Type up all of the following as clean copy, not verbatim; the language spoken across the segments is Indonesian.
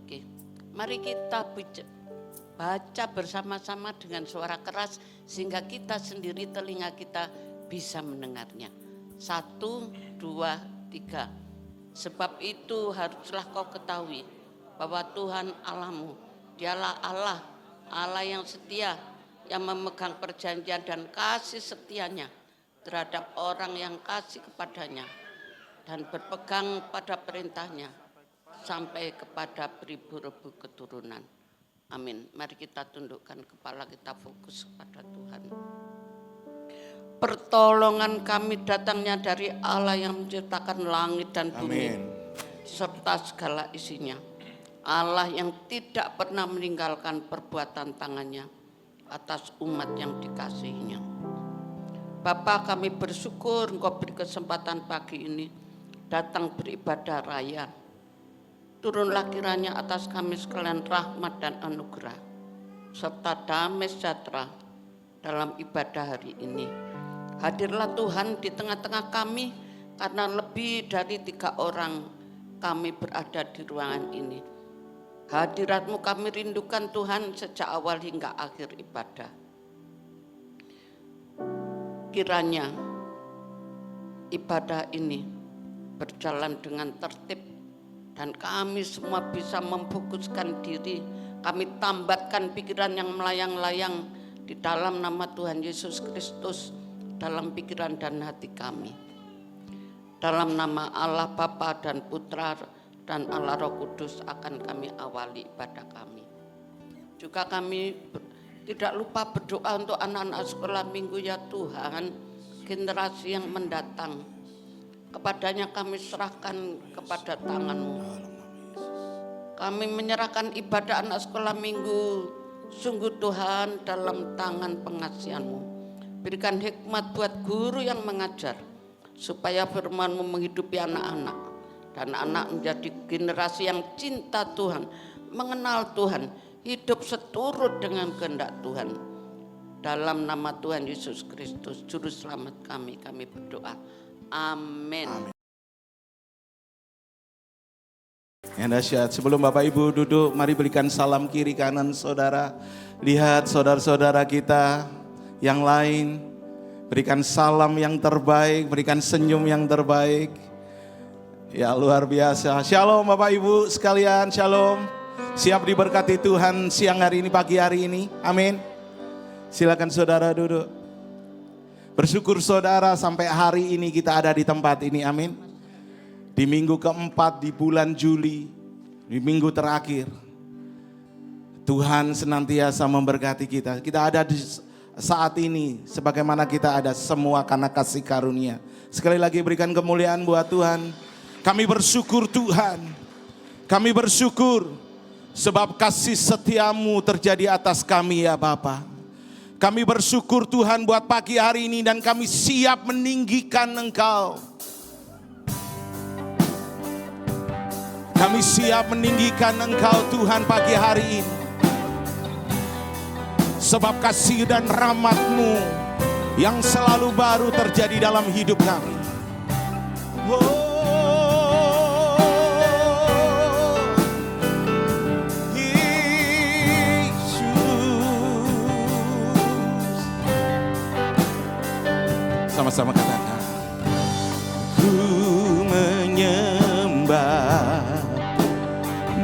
Oke, mari kita baca bersama-sama dengan suara keras sehingga kita sendiri telinga kita bisa mendengarnya. 1, 2, 3. Sebab itu haruslah kau ketahui bahwa Tuhan Allahmu, dialah Allah yang setia, yang memegang perjanjian dan kasih setianya terhadap orang yang kasih kepadanya dan berpegang pada perintahnya sampai kepada beribu-ribu keturunan. Amin. Mari kita tundukkan kepala, kita fokus kepada Tuhan. Pertolongan kami datangnya dari Allah yang menciptakan langit dan bumi. Amin. Serta segala isinya. Allah yang tidak pernah meninggalkan perbuatan tangannya atas umat yang dikasihinya. Bapa, kami bersyukur Engkau beri kesempatan pagi ini datang beribadah raya. Turunlah kiranya atas kami sekalian rahmat dan anugerah serta damai sejahtera dalam ibadah hari ini. Hadirlah Tuhan di tengah-tengah kami, karena lebih dari 3 orang kami berada di ruangan ini. Hadirat-Mu kami rindukan Tuhan sejak awal hingga akhir ibadah. Kiranya ibadah ini berjalan dengan tertib dan kami semua bisa memfokuskan diri. Kami tambatkan pikiran yang melayang-layang di dalam nama Tuhan Yesus Kristus dalam pikiran dan hati kami. Dalam nama Allah Bapa dan Putra dan Allah Roh Kudus akan kami awali ibadah kami. Juga kami tidak lupa berdoa untuk anak-anak sekolah minggu ya Tuhan, generasi yang mendatang. Kepadanya kami serahkan kepada tangan-Mu. Kami menyerahkan ibadah anak sekolah minggu sungguh Tuhan dalam tangan pengasihan-Mu. Berikan hikmat buat guru yang mengajar, supaya firman-Mu menghidupi anak-anak, dan anak menjadi generasi yang cinta Tuhan, mengenal Tuhan, hidup seturut dengan kehendak Tuhan. Dalam nama Tuhan Yesus Kristus, Juru Selamat kami berdoa. Amin. Yang dahsyat, sebelum Bapak Ibu duduk, mari berikan salam kiri kanan saudara. Lihat saudara-saudara kita yang lain, berikan salam yang terbaik, berikan senyum yang terbaik. Ya luar biasa. Shalom Bapak Ibu sekalian, shalom. Siap diberkati Tuhan siang hari ini, pagi hari ini. Amin. Silakan saudara duduk. Bersyukur saudara sampai hari ini kita ada di tempat ini, amin. Di minggu keempat di bulan Juli, di minggu terakhir, Tuhan senantiasa memberkati kita. Kita ada di saat ini sebagaimana kita ada semua karena kasih karunia. Sekali lagi berikan kemuliaan buat Tuhan. Kami bersyukur Tuhan, kami bersyukur sebab kasih setiamu terjadi atas kami ya Bapa. Kami bersyukur Tuhan buat pagi hari ini dan kami siap meninggikan Engkau. Kami siap meninggikan Engkau Tuhan pagi hari ini. Sebab kasih dan rahmat-Mu yang selalu baru terjadi dalam hidup kami. Sama-sama katakan, ku menyembah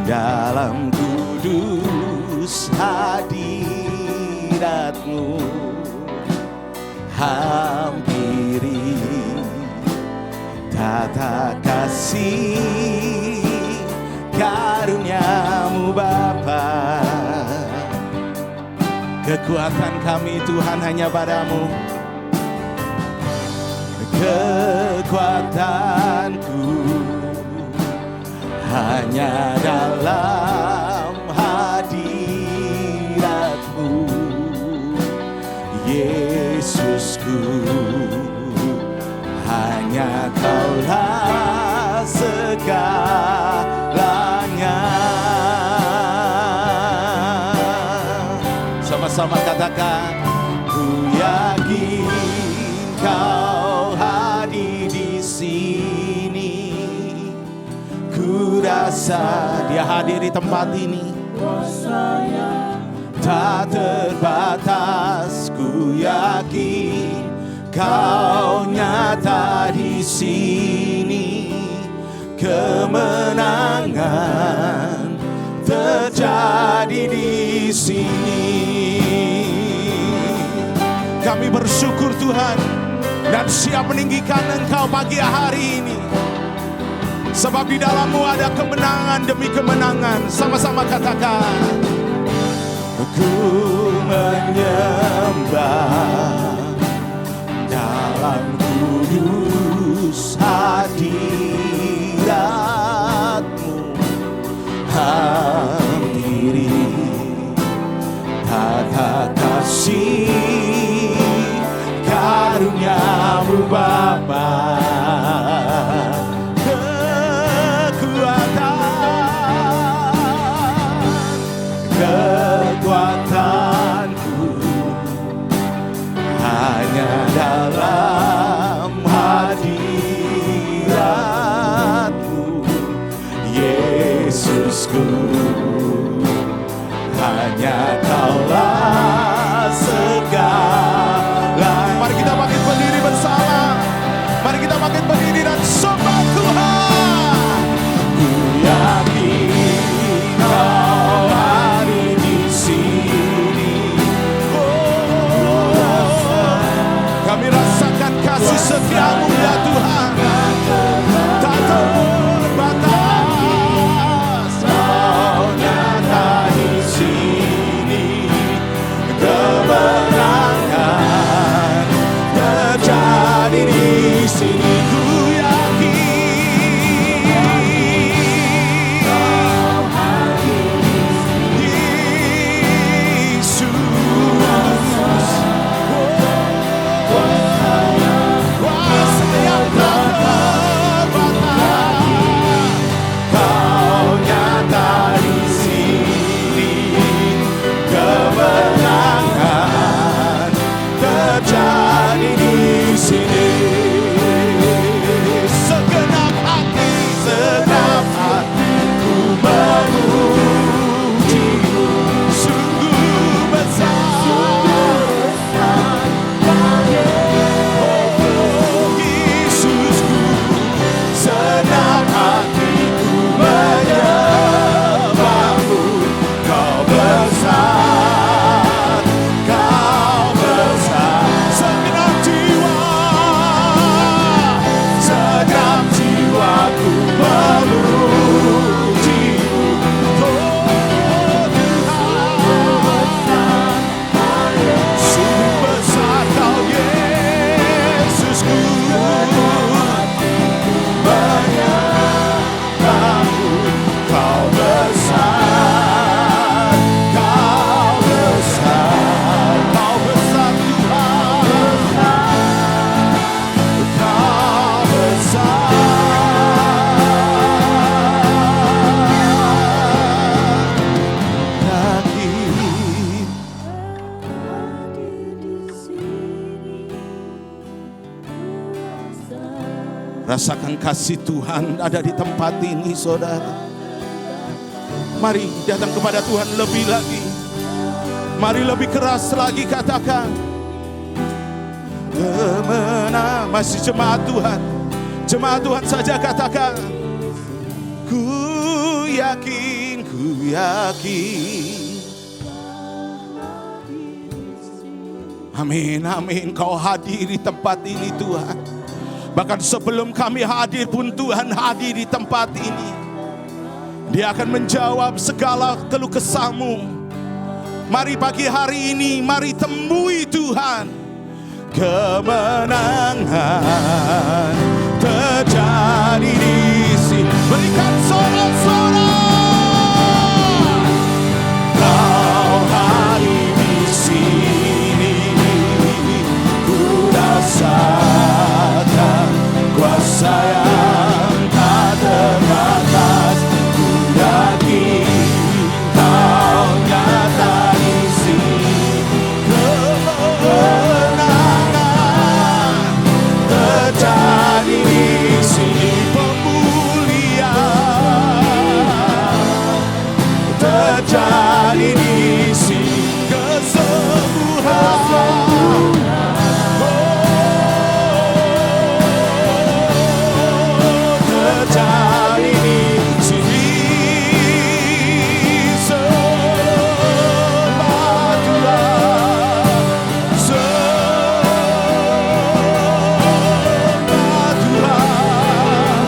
dalam kudus hadirat-Mu, hampiri tata kasih karunia-Mu Bapa. Kekuatan kami Tuhan hanya padamu. Kekuatanku hanya dalam hadirat-Mu, Yesusku. Hanya Kaulah segalanya. Sama-sama katakan, ku yakin Kau hadir di sini, ku Dia hadir di tempat ini. Tak terbatas, ku yakin Kau nyata di sini. Kemenangan terjadi di sini. Kami bersyukur Tuhan dan siap meninggikan Engkau pagi hari ini. Sebab di dalam-Mu ada kemenangan demi kemenangan. Sama-sama katakan. Ku menyembah dalam kudus hadirat-Mu. Hampiri tata kasih karunia-Mu Bapa. Kekuatanku hanya dalam hadirat-Mu, Yesusku. Hanya Kaulah segala. Mari kita bangkit berdiri bersama. Mari kita bangkit berdiri dan sembah Tuhan. Ku yakin Kau hadir di sini. Kami rasakan kasih setia-Mu ya Tuhan. Tak terbatas, Kau nyata di sini. Kemenangan terjadi di sini. Ku yakin Kau hadir di sini. Yesus. Kau nyata di sini. Kemenangan terjadi di sini. Segenap hatiku memuji-Mu. Sungguh besar, Yesusku. Senang hatiku menyembah-Mu. Kau besar, Kau besar. Segenap jiwaku memuji-Mu. Oh Tuhan, sungguh besar Kau Yesusku. Menyembah-Mu. Kau besar, Kau besar, Kau besar Tuhan. Kau besar. Yakin rasakan kasih Tuhan ada di tempat ini, saudara. Mari datang kepada Tuhan lebih lagi. Mari lebih keras lagi katakan. Kemenang. Masih jemaat Tuhan. Jemaat Tuhan saja katakan. Ku yakin, ku yakin. Amin, amin. Kau hadir di tempat ini Tuhan. Bahkan sebelum kami hadir pun Tuhan hadir di tempat ini. Dia akan menjawab segala keluh kesahmu. Mari pagi hari ini, mari temui Tuhan. Kemenangan terjadi di sini. Berikan sorak-sorak. Kau hadir di sini. Ku rasakan kuasa yang tak terbatas. Ku yakin Kau nyata di sini. Kemenangan terjadi di sini. Pemulihan terjadi di sini, kesembuhan. Terjadi di sini, sembah Tuhan, sembah Tuhan,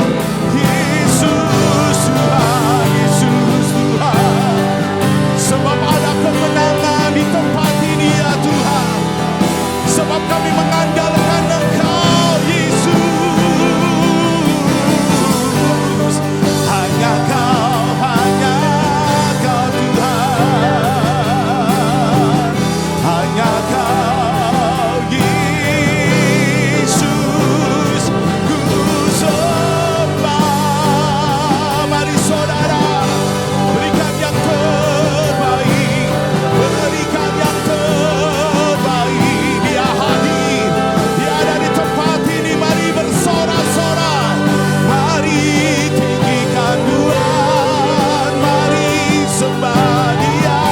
Yesus Tuhan, Yesus Tuhan. Sebab ada kemenangan di tempat ini ya Tuhan. Sebab kami mengandalkan Engkau Yesus. Hanya Kau Tuhan. Hanya Kau Yesus. Ku sembah. Mari saudara, berikan yang terbaik. Berikan yang terbaik. Dia hadir. Dia ada di tempat ini. Mari bersorak-sorak. Mari tinggikan Tuhan. Mari sembah Dia.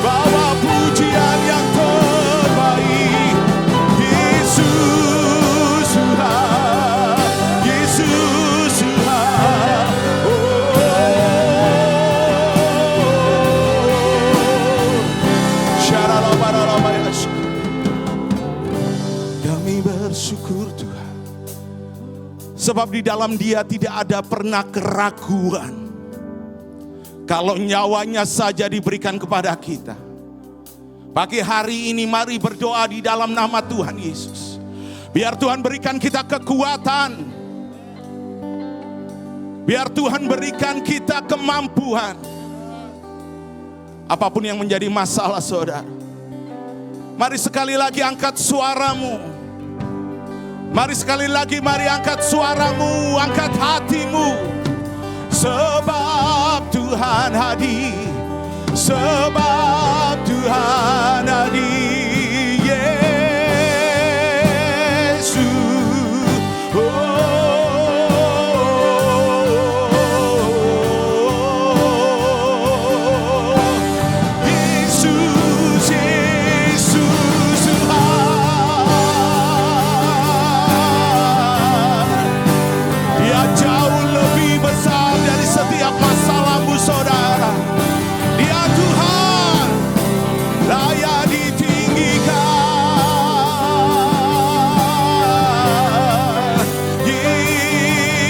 Bawa pujian yang terbaik. Yesus Tuhan. Yesus Tuhan. Kami bersyukur Tuhan, sebab di dalam Dia tidak ada pernah keraguan. Kalau nyawanya saja diberikan kepada kita. Pagi hari ini mari berdoa di dalam nama Tuhan Yesus. Biar Tuhan berikan kita kekuatan. Biar Tuhan berikan kita kemampuan. Apapun yang menjadi masalah saudara, mari sekali lagi angkat suaramu. Mari sekali lagi, mari angkat suaramu, angkat hatimu. Sebab Tuhan hadir, sebab Tuhan hadir, Yesus. Yesus, Yesus Tuhan. Dia jauh lebih besar dari setiap masalahmu saudara. Dia Tuhan, layak ditinggikan.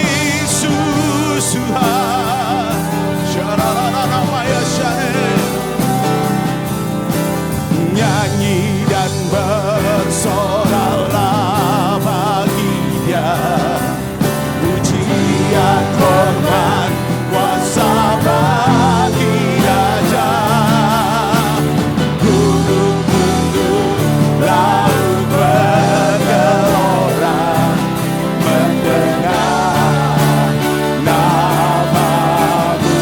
Yesus Tuhan. Nyanyi dan bersoraklah bagi Dia. Pujian, hormat, kuasa bagi Raja. Gunung tunduk, laut bergelora, mendengar namamu.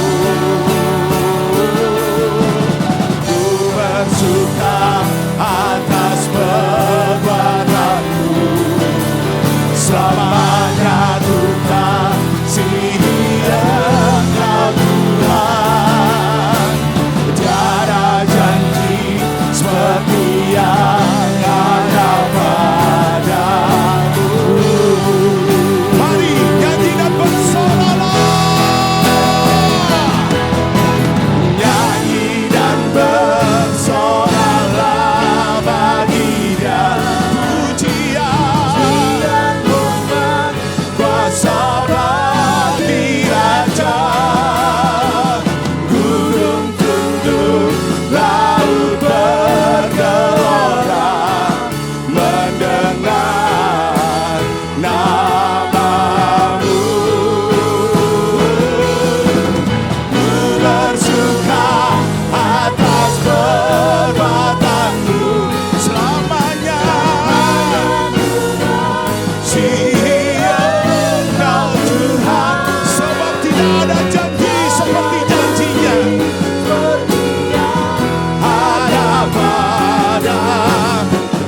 Ku bersuka atas perbuatanmu. Selamanya ku kasihi Engkau Tuhan. Tiada janji seperti yang ada padamu. Mari nyanyi dan bersoraklah. Nyanyi dan bersoraklah bagi Dia. Pujian, hormat, kuasa bagi Raja. Gunung tunduk, laut bergelora, mendengar namamu. Ku bersuka atas perbuatanmu. Selamanya Engkau Tuhan. Sebab tidak ada janji seperti janjinya. Ada pada,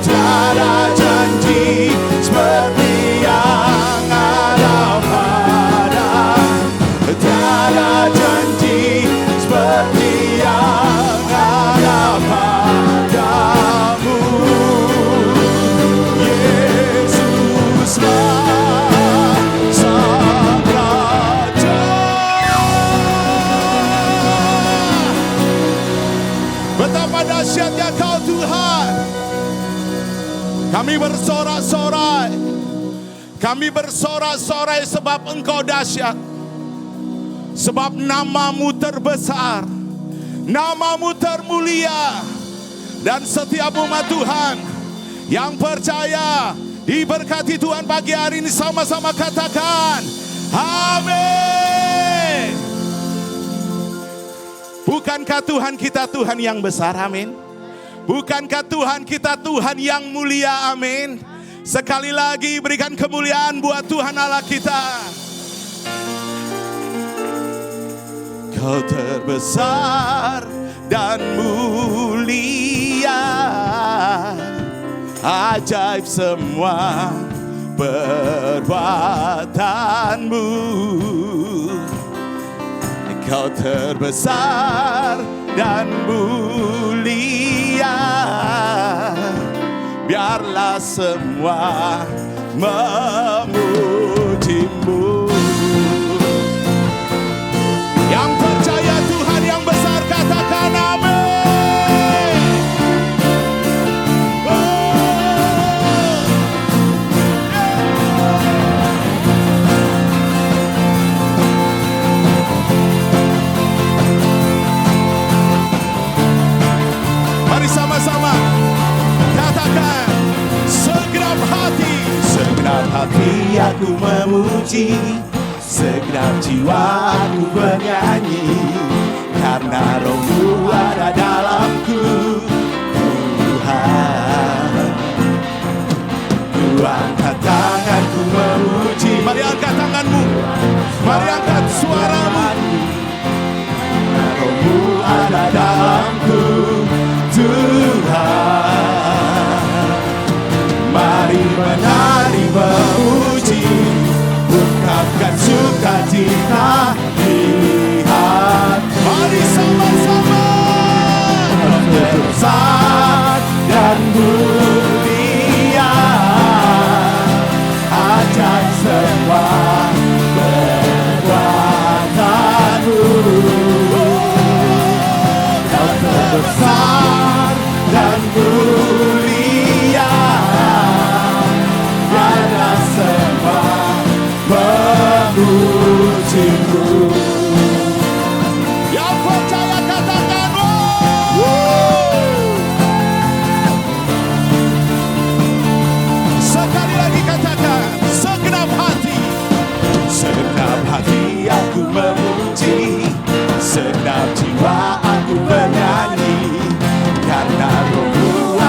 tiada janji seperti yang ada pada. Tiada janji seperti yang ada padamu. Yesuslah Sang Raja. Betapa dahsyatnya Kau Tuhan. Kami bersorak-sorai. Kami bersorak-sorai sebab Engkau dahsyat. Sebab nama-Mu terbesar, nama-Mu termulia. Dan setiap umat Tuhan yang percaya diberkati Tuhan pagi hari ini, sama-sama katakan amin. Bukankah Tuhan kita Tuhan yang besar? Amin. Bukankah Tuhan kita Tuhan yang mulia? Amin. Sekali lagi berikan kemuliaan buat Tuhan Allah kita. Kau terbesar dan mulia, ajaib semua perbuatanmu. Kau terbesar dan mulia, biarlah semua memuji-Mu. Yang percaya Tuhan yang besar katakan amin. Mari sama-sama katakan, segenap hati aku memuji, segenap jiwa aku bernyanyi, karena Roh-Mu ada dalamku. Tuhan, ku angkat tanganku memuji. Mari angkat tanganmu, mari angkat suaramu. Karena Roh-Mu ada dalamku. Tuhan, mari menari memuji, ungkapkan sukacita lihat. Mari sama-sama besar dan mulia, ajaib semua perbuatanmu. Kau terbesar dan mulia, ada semua memuji-Mu. Yang percaya katakan sekali lagi katakan, segenap hati aku memuji, segenap jiwa aku bernyanyi, karena Roh-Mu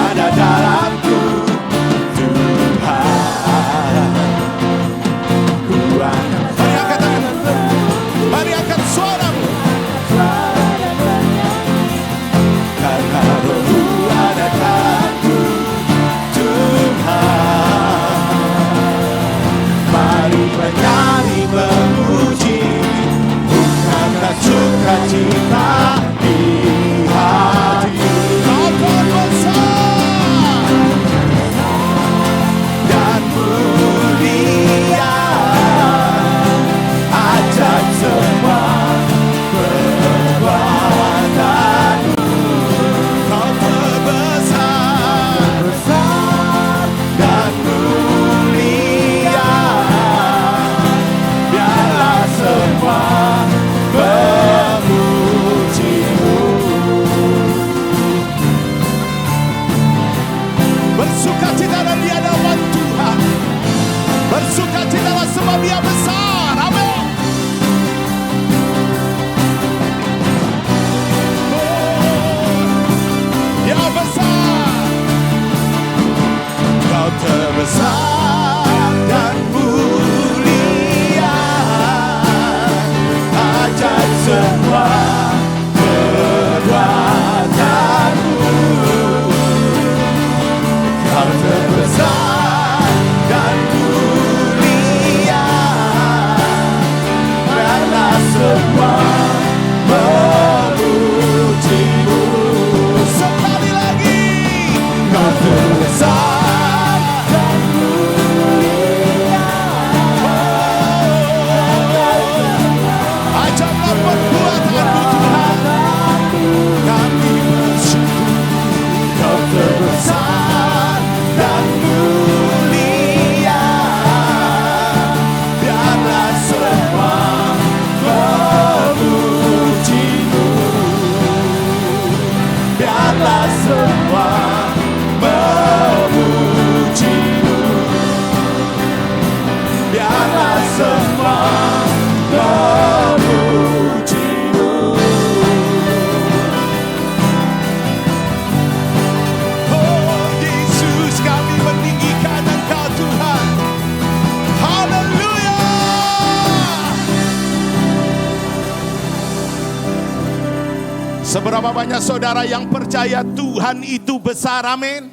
Seberapa banyak saudara yang percaya Tuhan itu besar, amin.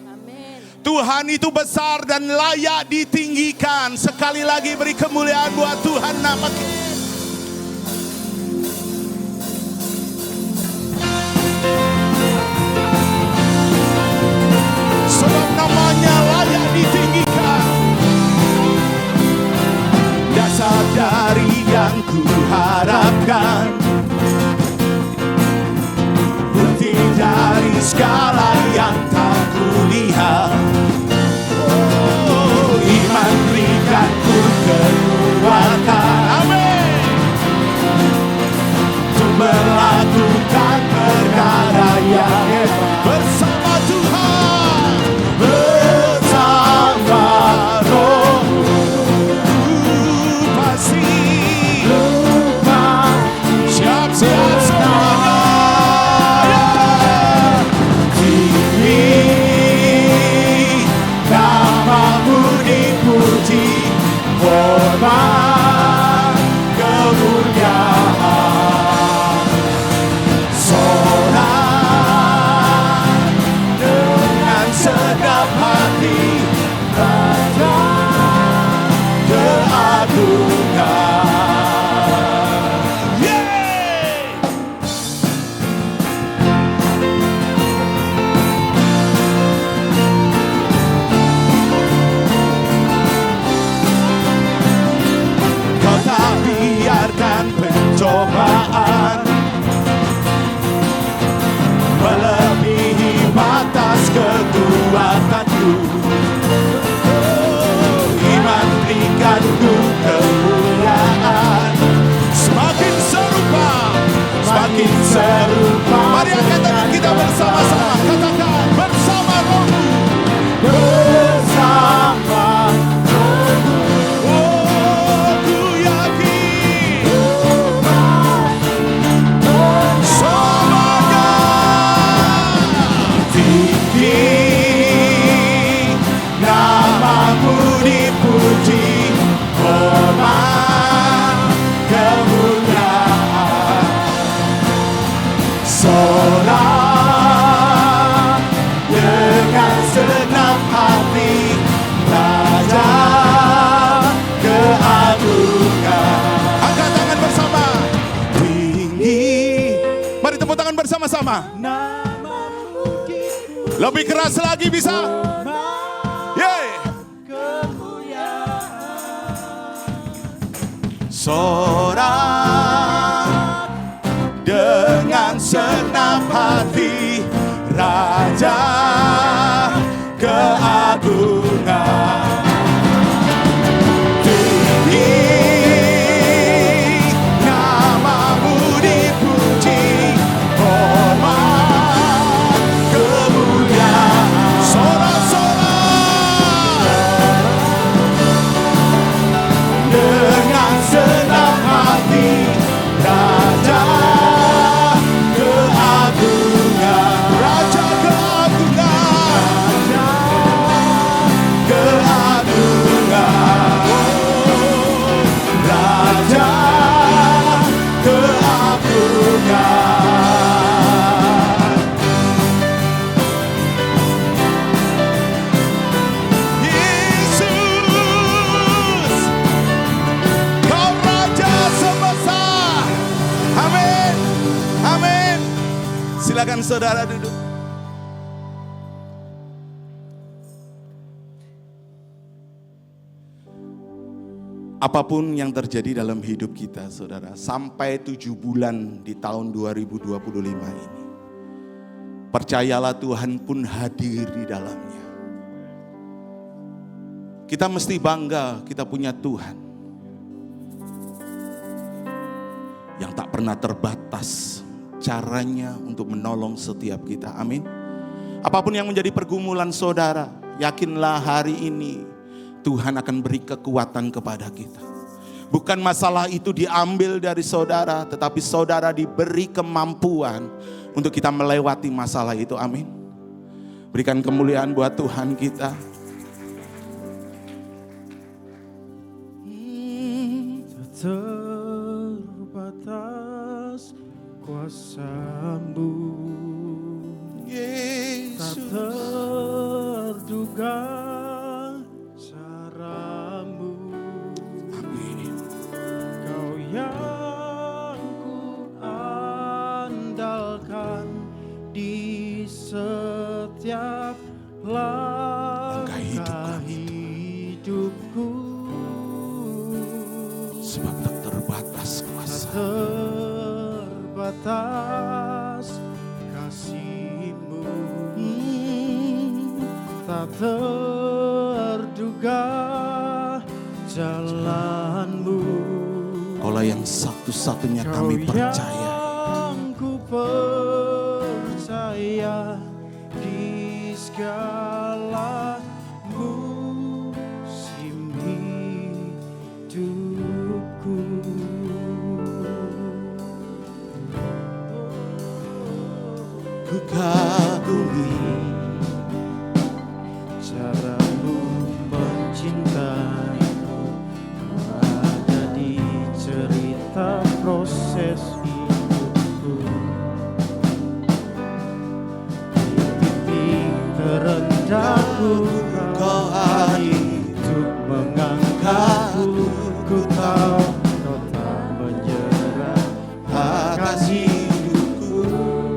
Tuhan itu besar dan layak ditinggikan. Sekali lagi beri kemuliaan buat Tuhan nama kita. Sebab namanya layak ditinggikan. Dasar dari yang ku harapkan, bukti dari segala yang tak kulihat. Oh, iman berikan ku kekuatan, amin, untuk melakukan perkara yang hebat bersama Tuhan, bersama Roh. Pasti siap-siap semuanya. Hormat kemuliaan, sorak dengan segenap hati, Raja keagungan. Yeay! Kau tak biarkan pencobaan melebihi batas kekuatanku. Oh, iman berikan ku kemuliaan, semakin serupa, semakin serupa. Mari angkat tangan kita bersama-sama, katakan bersama Rohmu, bersama. Bersama-sama. Lebih keras lagi bisa? Yeay. Sorak dengan senang hati, Raja keagungan. Silakan saudara duduk. Apapun yang terjadi dalam hidup kita, saudara, sampai 7 bulan di tahun 2025 ini, percayalah Tuhan pun hadir di dalamnya. Kita mesti bangga kita punya Tuhan yang tak pernah terbatas caranya untuk menolong setiap kita. Amin. Apapun yang menjadi pergumulan saudara, yakinlah hari ini Tuhan akan beri kekuatan kepada kita. Bukan masalah itu diambil dari saudara, tetapi saudara diberi kemampuan untuk kita melewati masalah itu. Amin. Berikan kemuliaan buat Tuhan kita. Terbatas kuasa-Mu. Tak Yesus. terduga cara-Mu. Amin. Kau yang ku andalkan di setiap langkah hidupku. Sebab tak terbatas kuasa. Terbatas kasih-Mu, tak terduga jalan-Mu. Kaulah yang satu-satunya kami percaya. Yang ku percaya di segala musim hidupku. Ku kagumi cara-Mu mencintaiku, ada di cerita proses hidupku. Di titik terendahku Kau hidup mengangkatku. Ku tahu Kau tak menyerah akan hidupku.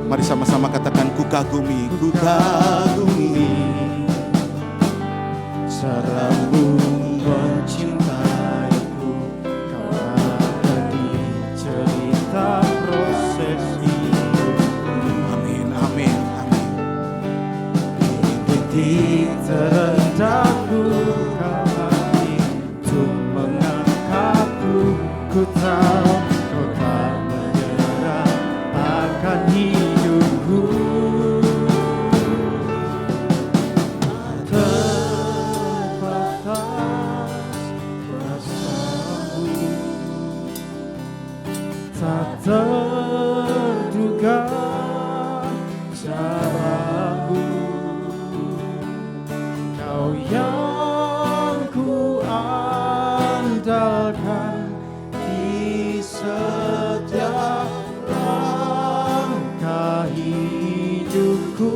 Mari sama-sama katakan ku kagumi, ku kagumi. Cara-Mu mencintaiku, Kau ada di cerita proses hidupku. Amin, amin, amin. Di titik terendahku Kau hidup mengangkatku. Ku tahu Kau tak menyerah akan hidupku. Tak terduga cara-Mu. Kau yang ku andalkan di setiap langkah hidupku.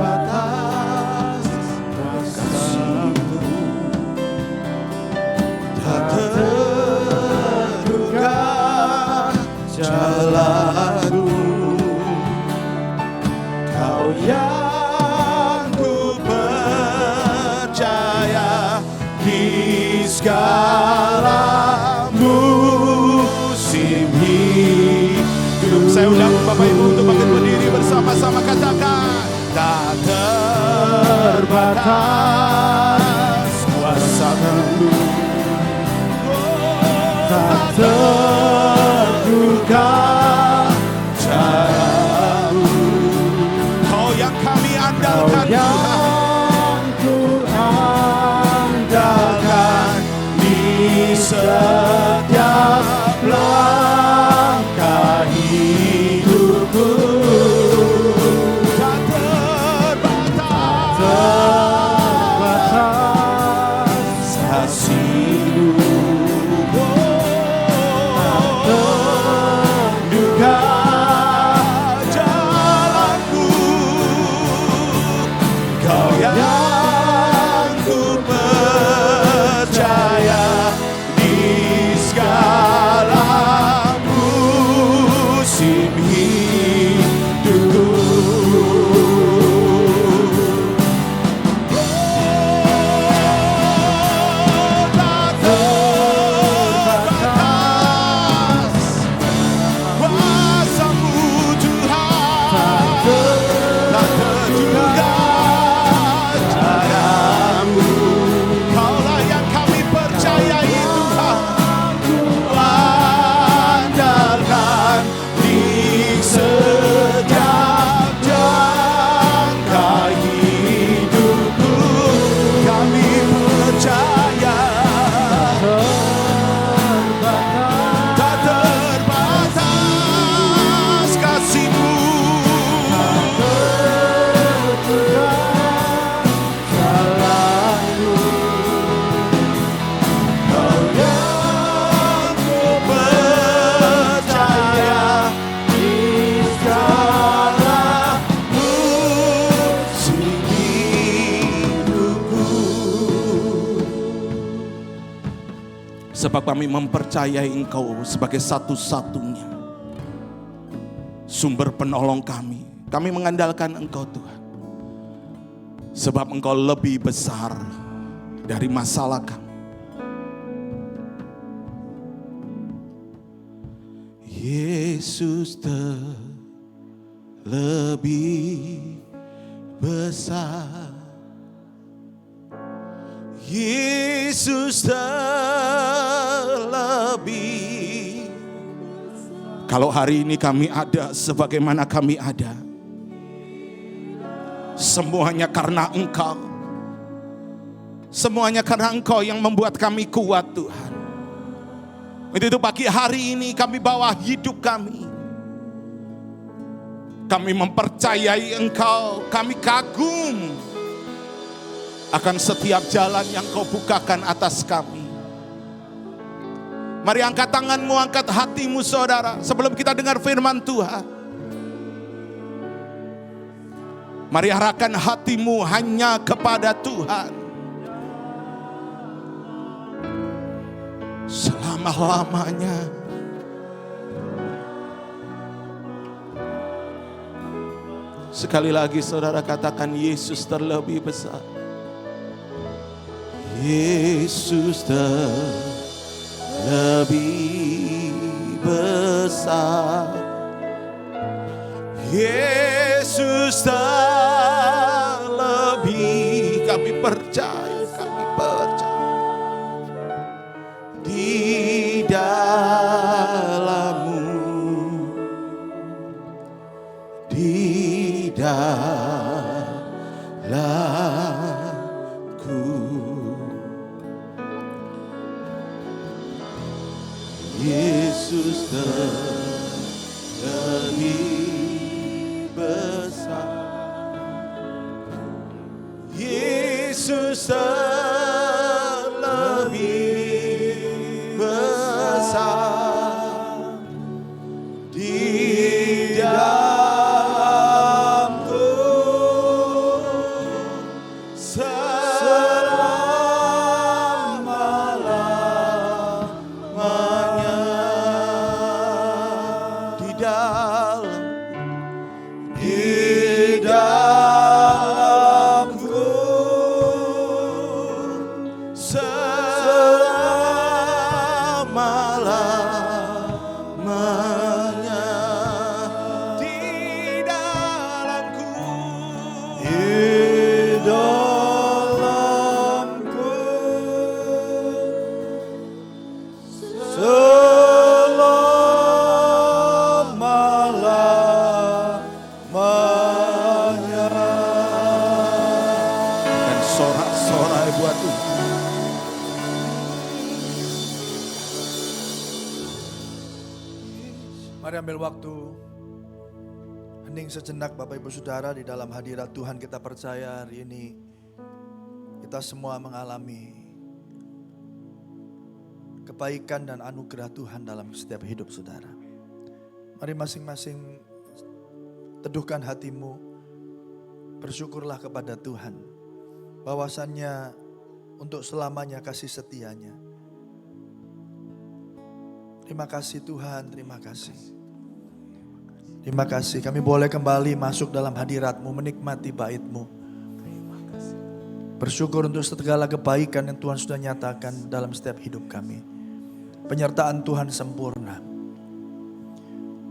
Terbatas kasih-Mu, tak terduga jalan-Mu. Kau yang ku percaya di segala musim hidup. Saya undang Bapak Ibu untuk bangkit berdiri bersama-sama, katakan tak terbatas kuasa-Mu, tak terduga cara-Mu. Kau yang kami Kau andalkan, yang ku andalkan di setiap langkah hidupku. tak terbatas Terbatas kasih-Mu, terduga jalanku. Kau yang yang ku percaya di Sebab kami mempercayai Engkau sebagai satu-satunya sumber penolong kami. Kami mengandalkan Engkau Tuhan. Sebab Engkau lebih besar dari masalah kami. Yesus lebih besar. Yesus lebih. Kalau hari ini kami ada sebagaimana kami ada, semuanya karena Engkau. Semuanya karena Engkau yang membuat kami kuat Tuhan. Itu pagi hari ini kami bawa hidup kami. Kami mempercayai Engkau, kami kagum akan setiap jalan yang Kau bukakan atas kami. Mari angkat tanganmu, angkat hatimu saudara, sebelum kita dengar firman Tuhan. Mari arahkan hatimu hanya kepada Tuhan. Selama-lamanya. Sekali lagi saudara katakan, Yesus terlebih besar. Yesus terlebih besar. Yesus terlebih. Kami percaya, kami percaya. Di dalam-Mu, di dalam-Ku, Yesus lebih besar. Yesus lebih besar. Di dalam-Ku selama-lamanya. Di dalam-Ku selama-lamanya. Di dalam-Ku, di dalam-Ku selama-lamanya. Dan sorak-sorai buat Tuhan. Mari ambil waktu, hening sejenak Bapak Ibu Saudara di dalam hadirat Tuhan. Kita percaya hari ini kita semua mengalami kebaikan dan anugerah Tuhan dalam setiap hidup saudara. Mari masing-masing teduhkan hatimu, bersyukurlah kepada Tuhan bahwasannya untuk selamanya kasih setianya. Terima kasih Tuhan, terima kasih. Terima kasih, kami boleh kembali masuk dalam hadirat-Mu, menikmati bait-Mu. Bersyukur untuk segala kebaikan yang Tuhan sudah nyatakan dalam setiap hidup kami. Penyertaan Tuhan sempurna.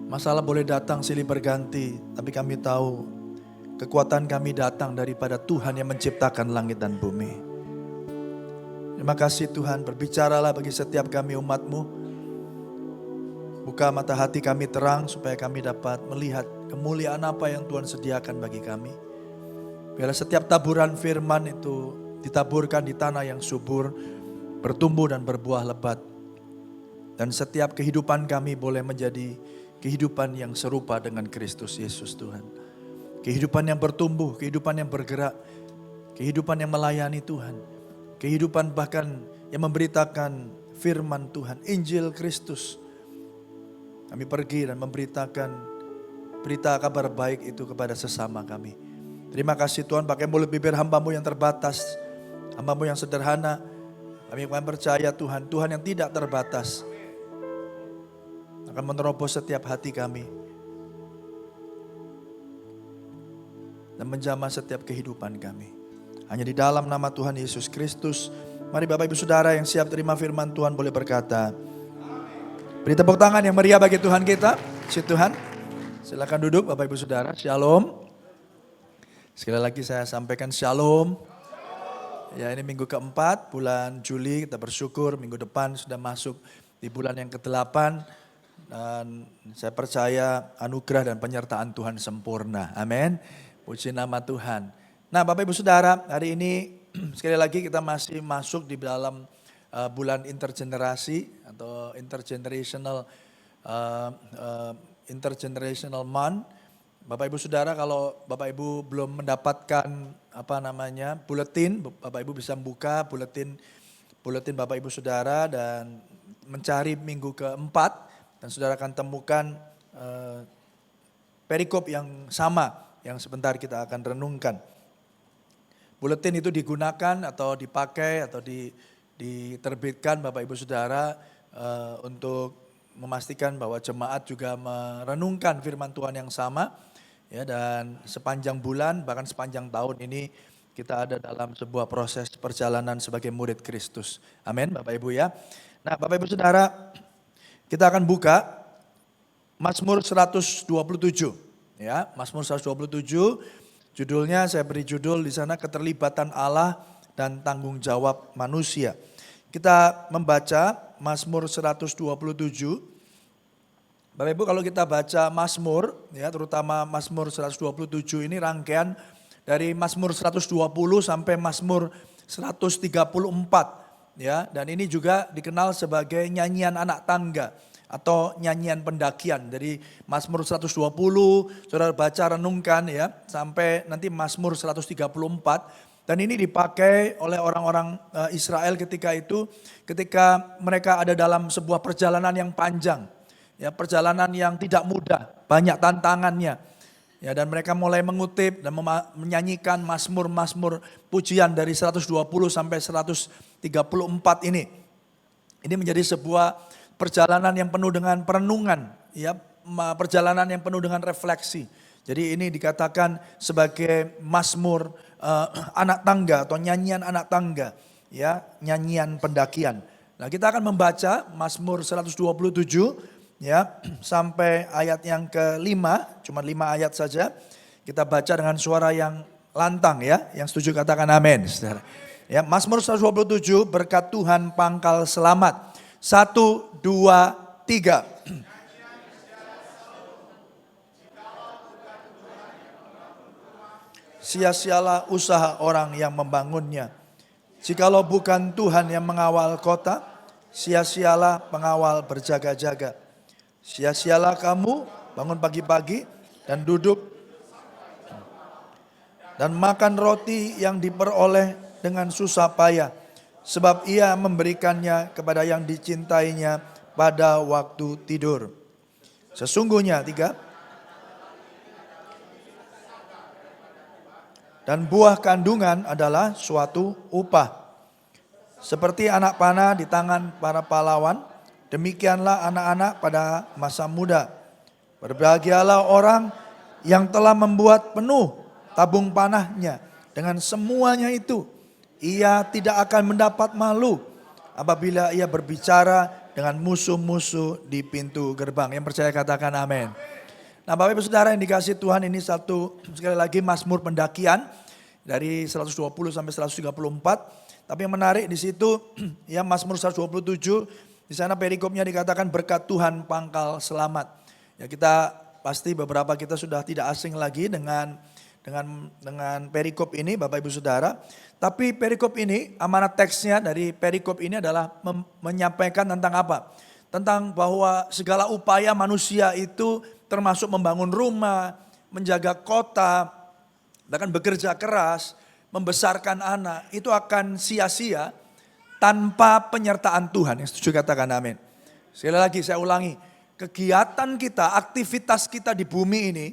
Masalah boleh datang silih berganti, tapi kami tahu kekuatan kami datang daripada Tuhan yang menciptakan langit dan bumi. Terima kasih Tuhan, berbicaralah bagi setiap kami umat-Mu. Buka mata hati kami terang supaya kami dapat melihat kemuliaan apa yang Tuhan sediakan bagi kami. Biarlah setiap taburan firman itu ditaburkan di tanah yang subur, bertumbuh dan berbuah lebat. Dan setiap kehidupan kami boleh menjadi kehidupan yang serupa dengan Kristus Yesus Tuhan. Kehidupan yang bertumbuh, kehidupan yang bergerak, kehidupan yang melayani Tuhan. Kehidupan bahkan yang memberitakan firman Tuhan, Injil Kristus. Kami pergi dan memberitakan berita kabar baik itu kepada sesama kami. Terima kasih Tuhan, pakai mulut bibir hamba-Mu yang terbatas, hamba-Mu yang sederhana. Kami akan percaya Tuhan, Tuhan yang tidak terbatas akan menerobos setiap hati kami dan menjamah setiap kehidupan kami. Hanya di dalam nama Tuhan Yesus Kristus. Mari Bapak Ibu Saudara yang siap terima firman Tuhan boleh berkata. Beri tepuk tangan yang meriah bagi Tuhan kita. Puji Tuhan. Silakan duduk Bapak Ibu Saudara. Shalom. Sekali lagi saya sampaikan shalom. Ya, ini minggu keempat bulan Juli, kita bersyukur minggu depan sudah masuk di bulan yang ke-8. Dan saya percaya anugerah dan penyertaan Tuhan sempurna. Amin. Puji nama Tuhan. Nah Bapak Ibu Saudara, hari ini sekali lagi kita masih masuk di dalam bulan intergenerasi atau intergenerational month. Bapak Ibu Saudara, kalau Bapak Ibu belum mendapatkan buletin, Bapak Ibu bisa membuka buletin Bapak Ibu Saudara dan mencari minggu keempat dan Saudara akan temukan perikop yang sama yang sebentar kita akan renungkan. Buletin itu digunakan atau dipakai atau diterbitkan Bapak Ibu Saudara untuk memastikan bahwa jemaat juga merenungkan firman Tuhan yang sama. Ya, dan sepanjang bulan bahkan sepanjang tahun ini kita ada dalam sebuah proses perjalanan sebagai murid Kristus. Amin Bapak Ibu ya. Nah Bapak Ibu Saudara, kita akan buka Mazmur 127. Ya, Mazmur 127 judulnya saya beri judul di sana keterlibatan Allah dan tanggung jawab manusia. Kita membaca Mazmur 127. Bapak Ibu kalau kita baca Mazmur, ya terutama Mazmur 127 ini rangkaian dari Mazmur 120 sampai Mazmur 134. Ya, dan ini juga dikenal sebagai nyanyian anak tangga atau nyanyian pendakian. Dari Mazmur 120, saudara baca renungkan ya, sampai nanti Mazmur 134. Dan ini dipakai oleh orang-orang Israel ketika mereka ada dalam sebuah perjalanan yang panjang. Ya, perjalanan yang tidak mudah, banyak tantangannya. Ya, dan mereka mulai mengutip dan menyanyikan mazmur-mazmur pujian dari 120 sampai 134 ini. Ini menjadi sebuah perjalanan yang penuh dengan perenungan, ya, perjalanan yang penuh dengan refleksi. Jadi ini dikatakan sebagai mazmur anak tangga atau nyanyian anak tangga, ya, nyanyian pendakian. Nah, kita akan membaca Mazmur 127 ya sampai ayat yang ke-5, cuma 5 ayat saja. Kita baca dengan suara yang lantang ya, yang setuju katakan amin. Ya, Mazmur 127 berkat Tuhan pangkal selamat. 1, 2, 3. Sia-sialah usaha orang yang membangunnya. Jikalau bukan Tuhan yang mengawal kota, sia-sialah pengawal berjaga-jaga. Sia-sialah kamu bangun pagi-pagi dan duduk dan makan roti yang diperoleh dengan susah payah. Sebab ia memberikannya kepada yang dicintainya pada waktu tidur. Sesungguhnya 3. Dan buah kandungan adalah suatu upah. Seperti anak panah di tangan para pahlawan. Demikianlah anak-anak pada masa muda. Berbahagialah orang yang telah membuat penuh tabung panahnya. Dengan semuanya itu, ia tidak akan mendapat malu apabila ia berbicara dengan musuh-musuh di pintu gerbang. Yang percaya katakan amin. Nah Bapak Ibu Saudara yang dikasihi Tuhan, ini sekali lagi Mazmur pendakian dari 120 sampai 134. Tapi yang menarik di situ ya Mazmur 127. Di sana perikopnya dikatakan berkat Tuhan pangkal selamat. Ya kita pasti beberapa kita sudah tidak asing lagi dengan perikop ini Bapak Ibu Saudara. Tapi perikop ini amanat teksnya dari perikop ini adalah menyampaikan tentang apa? Tentang bahwa segala upaya manusia itu termasuk membangun rumah, menjaga kota, bahkan bekerja keras, membesarkan anak itu akan sia-sia tanpa penyertaan Tuhan. Yang setuju katakan amin. Sekali lagi saya ulangi, kegiatan kita, aktivitas kita di bumi ini,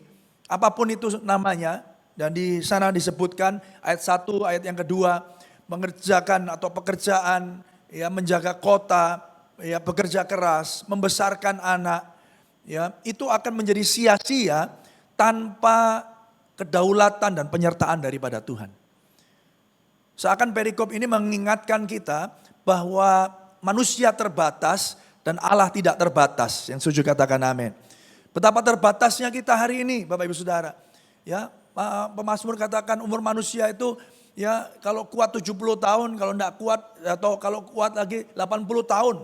apapun itu namanya, dan di sana disebutkan ayat 1, ayat yang kedua, mengerjakan atau pekerjaan ya menjaga kota, ya bekerja keras, membesarkan anak, ya itu akan menjadi sia-sia tanpa kedaulatan dan penyertaan daripada Tuhan. Seakan perikop ini mengingatkan kita bahwa manusia terbatas dan Allah tidak terbatas. Yang setuju katakan amin. Betapa terbatasnya kita hari ini Bapak Ibu Saudara. Ya, pemazmur katakan umur manusia itu ya kalau kuat 70 tahun, kalau enggak kuat atau kalau kuat lagi 80 tahun.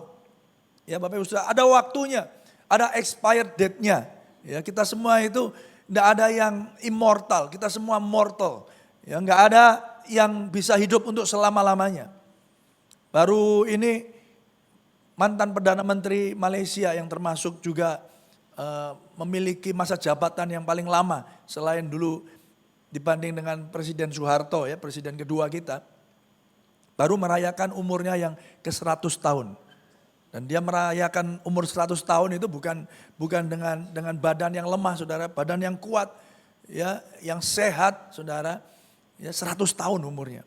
Ya Bapak Ibu Saudara, ada waktunya, ada expired date-nya. Ya, kita semua itu enggak ada yang immortal, kita semua mortal. Ya, enggak ada yang bisa hidup untuk selama-lamanya. Baru ini mantan Perdana Menteri Malaysia yang termasuk juga memiliki masa jabatan yang paling lama selain dulu dibanding dengan Presiden Soeharto ya, presiden kedua kita. Baru merayakan umurnya yang ke 100 tahun. Dan dia merayakan umur 100 tahun itu bukan dengan badan yang lemah Saudara, badan yang kuat ya, yang sehat Saudara. Ya 100 tahun umurnya.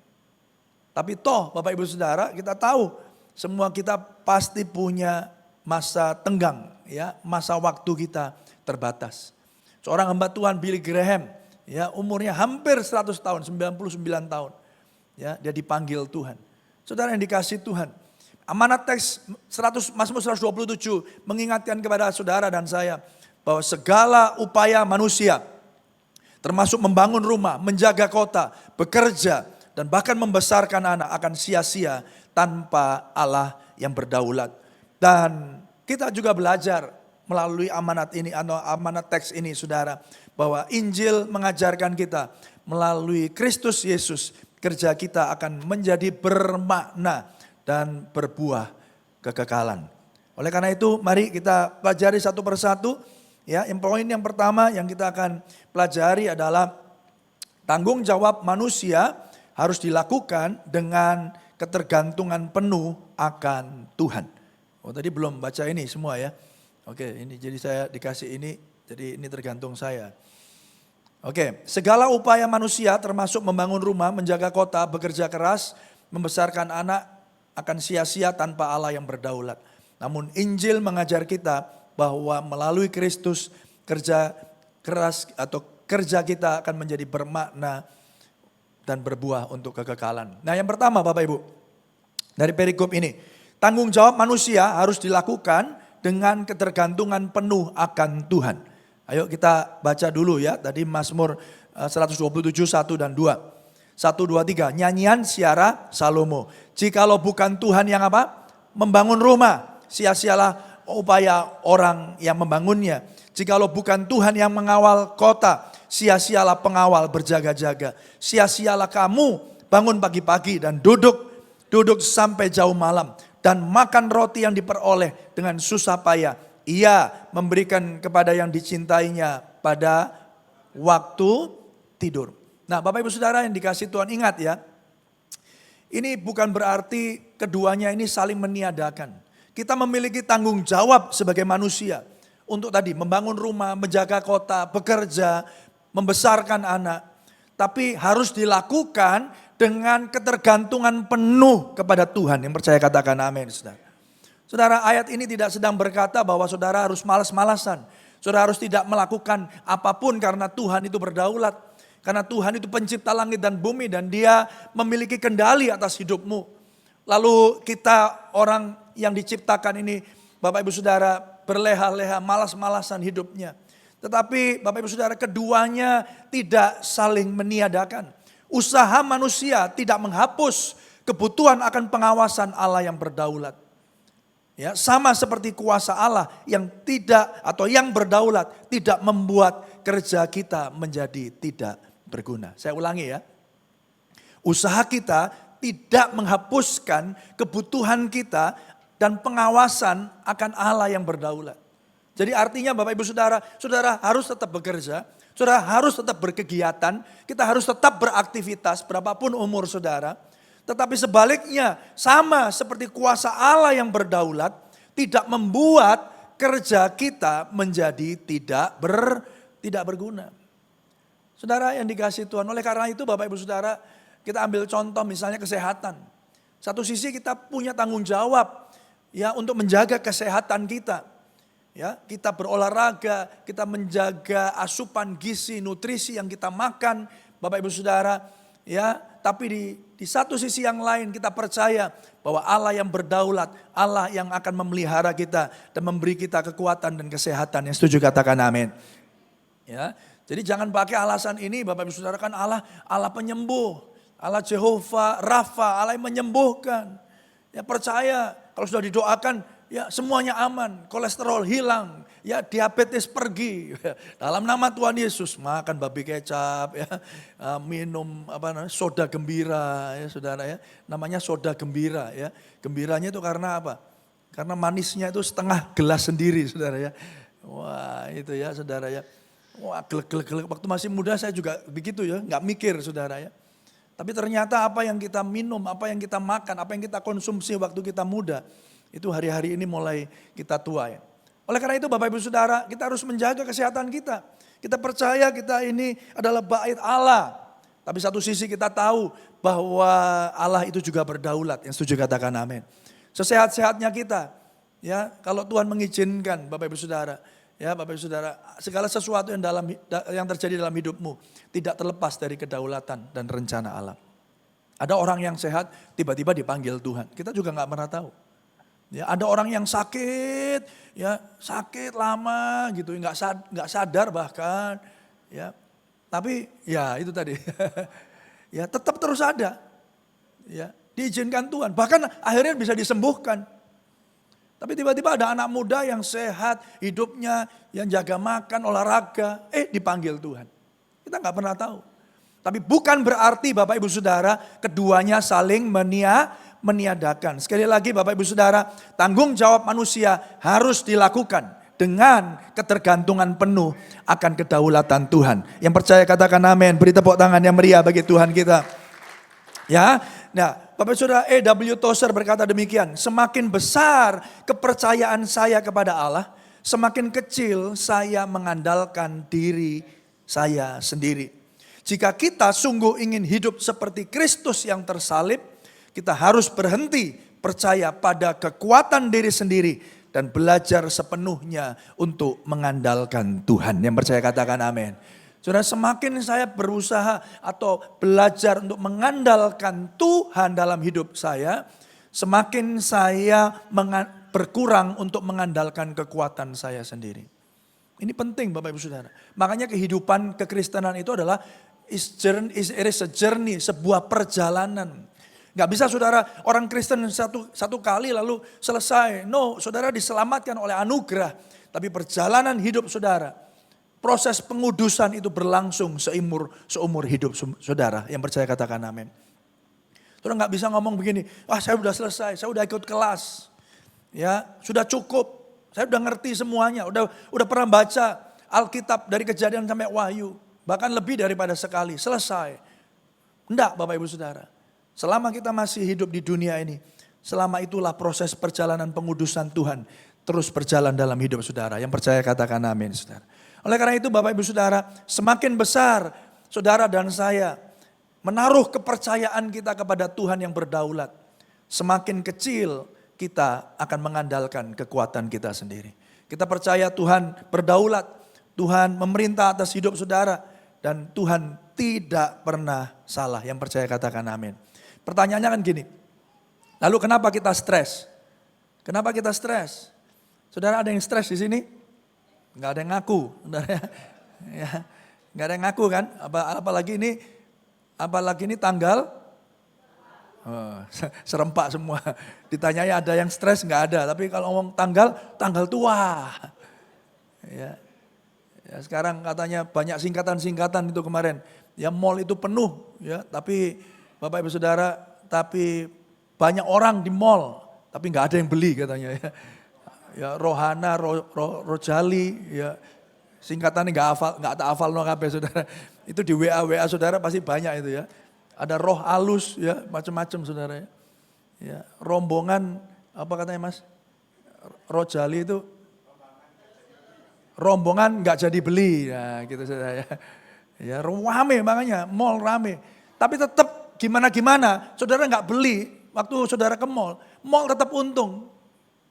Tapi toh Bapak Ibu Saudara kita tahu semua kita pasti punya masa tenggang ya, masa waktu kita terbatas. Seorang hamba Tuhan Billy Graham ya umurnya hampir 100 tahun, 99 tahun. Ya, dia dipanggil Tuhan. Saudara yang dikasih Tuhan. Amanat teks Mazmur 127 mengingatkan kepada saudara dan saya bahwa segala upaya manusia termasuk membangun rumah, menjaga kota, bekerja, dan bahkan membesarkan anak akan sia-sia tanpa Allah yang berdaulat. Dan kita juga belajar melalui amanat ini, atau amanat teks ini saudara, bahwa Injil mengajarkan kita melalui Kristus Yesus, kerja kita akan menjadi bermakna dan berbuah kekekalan. Oleh karena itu mari kita pelajari satu persatu. Ya, poin yang pertama yang kita akan pelajari adalah tanggung jawab manusia harus dilakukan dengan ketergantungan penuh akan Tuhan. Oh tadi belum baca ini semua ya. Oke, ini jadi saya dikasih ini, jadi ini tergantung saya. Oke, segala upaya manusia termasuk membangun rumah, menjaga kota, bekerja keras, membesarkan anak akan sia-sia tanpa Allah yang berdaulat. Namun Injil mengajar kita bahwa melalui Kristus kerja keras atau kerja kita akan menjadi bermakna dan berbuah untuk kekekalan. Nah yang pertama Bapak Ibu, dari perikop ini, tanggung jawab manusia harus dilakukan dengan ketergantungan penuh akan Tuhan. Ayo kita baca dulu ya, tadi Mazmur 127, 1 dan 2. 1, 2, 3, nyanyian Siara Salomo. Jikalau bukan Tuhan yang apa? Membangun rumah, sia-sialah upaya orang yang membangunnya. Jikalau bukan Tuhan yang mengawal kota, sia-sialah pengawal berjaga-jaga. Sia-sialah kamu bangun pagi-pagi dan duduk sampai jauh malam. Dan makan roti yang diperoleh dengan susah payah. Ia memberikan kepada yang dicintainya pada waktu tidur. Nah Bapak Ibu Saudara yang dikasih Tuhan, ingat ya. Ini bukan berarti keduanya ini saling meniadakan. Kita memiliki tanggung jawab sebagai manusia untuk tadi membangun rumah, menjaga kota, bekerja, membesarkan anak. Tapi harus dilakukan dengan ketergantungan penuh kepada Tuhan. Yang percaya katakan amin saudara. Saudara, ayat ini tidak sedang berkata bahwa saudara harus malas-malasan. Saudara harus tidak melakukan apapun karena Tuhan itu berdaulat. Karena Tuhan itu pencipta langit dan bumi dan dia memiliki kendali atas hidupmu. Lalu kita orang yang diciptakan ini Bapak Ibu Saudara berleha-leha malas-malasan hidupnya. Tetapi Bapak Ibu Saudara keduanya tidak saling meniadakan. Usaha manusia tidak menghapus kebutuhan akan pengawasan Allah yang berdaulat. Ya, sama seperti kuasa Allah yang tidak atau yang berdaulat tidak membuat kerja kita menjadi tidak berguna. Saya ulangi ya. Usaha kita tidak menghapuskan kebutuhan kita dan pengawasan akan Allah yang berdaulat. Jadi artinya Bapak Ibu Saudara, saudara harus tetap bekerja, saudara harus tetap berkegiatan, kita harus tetap beraktivitas berapapun umur saudara. Tetapi sebaliknya sama seperti kuasa Allah yang berdaulat tidak membuat kerja kita menjadi tidak berguna. Saudara yang dikasihi Tuhan, oleh karena itu Bapak Ibu Saudara, kita ambil contoh misalnya kesehatan. Satu sisi kita punya tanggung jawab ya untuk menjaga kesehatan kita. Ya, kita berolahraga, kita menjaga asupan gizi, nutrisi yang kita makan, Bapak Ibu Saudara. Ya, tapi di satu sisi yang lain kita percaya bahwa Allah yang berdaulat, Allah yang akan memelihara kita dan memberi kita kekuatan dan kesehatan. Yang setuju katakan amin. Ya, jadi jangan pakai alasan ini, Bapak Ibu Saudara, kan Allah penyembuh, Allah Jehovah Rafa, Allah yang menyembuhkan. Ya percaya kalau sudah didoakan, ya semuanya aman, kolesterol hilang, ya diabetes pergi. Dalam nama Tuhan Yesus, makan babi kecap, ya minum soda gembira, ya saudara ya. Namanya soda gembira, ya. Gembiranya itu karena apa? Karena manisnya itu setengah gelas sendiri, saudara ya. Wah itu ya, saudara ya. Wah gelek-gelek. Waktu masih muda saya juga begitu ya, nggak mikir, saudara ya. Tapi ternyata apa yang kita minum, apa yang kita makan, apa yang kita konsumsi waktu kita muda, itu hari-hari ini mulai kita tua ya. Oleh karena itu Bapak Ibu Saudara, kita harus menjaga kesehatan kita. Kita percaya kita ini adalah bait Allah. Tapi satu sisi kita tahu bahwa Allah itu juga berdaulat. Yang setuju katakan amin. Sesehat-sehatnya kita, ya kalau Tuhan mengizinkan Bapak Ibu Saudara, ya Bapak Ibu Saudara, segala sesuatu yang terjadi dalam hidupmu tidak terlepas dari kedaulatan dan rencana Allah. Ada orang yang sehat tiba-tiba dipanggil Tuhan. Kita juga nggak pernah tahu. Ya, ada orang yang sakit, ya sakit lama gitu, nggak sadar bahkan, ya. Tapi ya itu tadi, ya tetap terus ada, ya diizinkan Tuhan. Bahkan akhirnya bisa disembuhkan. Tapi tiba-tiba ada anak muda yang sehat, hidupnya yang jaga makan, olahraga, dipanggil Tuhan. Kita nggak pernah tahu. Tapi bukan berarti Bapak Ibu Saudara keduanya saling meniadakan. Sekali lagi Bapak Ibu Saudara, tanggung jawab manusia harus dilakukan dengan ketergantungan penuh akan kedaulatan Tuhan. Yang percaya katakan amin. Beri tepuk tangan yang meriah bagi Tuhan kita. Ya, nah Bapak Saudara E.W. Tozer berkata demikian, semakin besar kepercayaan saya kepada Allah, semakin kecil saya mengandalkan diri saya sendiri. Jika kita sungguh ingin hidup seperti Kristus yang tersalib, kita harus berhenti percaya pada kekuatan diri sendiri dan belajar sepenuhnya untuk mengandalkan Tuhan. Yang percaya katakan amin. Saudara, semakin saya berusaha atau belajar untuk mengandalkan Tuhan dalam hidup saya, semakin saya berkurang untuk mengandalkan kekuatan saya sendiri. Ini penting Bapak Ibu Saudara. Makanya kehidupan kekristenan itu adalah a journey, sebuah perjalanan. Gak bisa saudara orang Kristen satu kali lalu selesai. No, saudara diselamatkan oleh anugerah. Tapi perjalanan hidup saudara, proses pengudusan itu berlangsung seumur hidup saudara. Yang percaya katakan amin. Saudara gak bisa ngomong begini, saya sudah selesai, saya sudah ikut kelas. Ya, sudah cukup, saya sudah ngerti semuanya, udah pernah baca Alkitab dari Kejadian sampai Wahyu. Bahkan lebih daripada sekali, selesai. Enggak Bapak Ibu Saudara. Selama kita masih hidup di dunia ini, selama itulah proses perjalanan pengudusan Tuhan terus berjalan dalam hidup saudara. Yang percaya katakan amin saudara. Oleh karena itu Bapak Ibu Saudara, semakin besar saudara dan saya menaruh kepercayaan kita kepada Tuhan yang berdaulat, semakin kecil kita akan mengandalkan kekuatan kita sendiri. Kita percaya Tuhan berdaulat, Tuhan memerintah atas hidup saudara, dan Tuhan tidak pernah salah. Yang percaya katakan amin. Pertanyaannya kan gini, lalu kenapa kita stres? Kenapa kita stres? Saudara ada yang stres di sini? Enggak ada yang ngaku, saudara ya. Enggak ada yang ngaku kan? Apalagi ini tanggal serempak semua. Ditanyai ada yang stres enggak ada, tapi kalau ngomong tanggal tua. Ya. Ya, sekarang katanya banyak singkatan-singkatan itu kemarin. Ya mall itu penuh ya, tapi Bapak Ibu Saudara, tapi banyak orang di mall, tapi nggak ada yang beli katanya ya. Ya Rohana, Rojali, ya singkatannya nggak tak hafal no kabeh saudara. Itu di WA saudara pasti banyak itu ya. Ada roh halus ya, macam-macam saudara ya. Ya rombongan apa katanya Mas? Rojali itu rombongan nggak jadi beli, ya gitu saudara ya. Ya rame makanya, mall rame. Tapi tetap gimana, saudara nggak beli, waktu saudara ke mall tetap untung.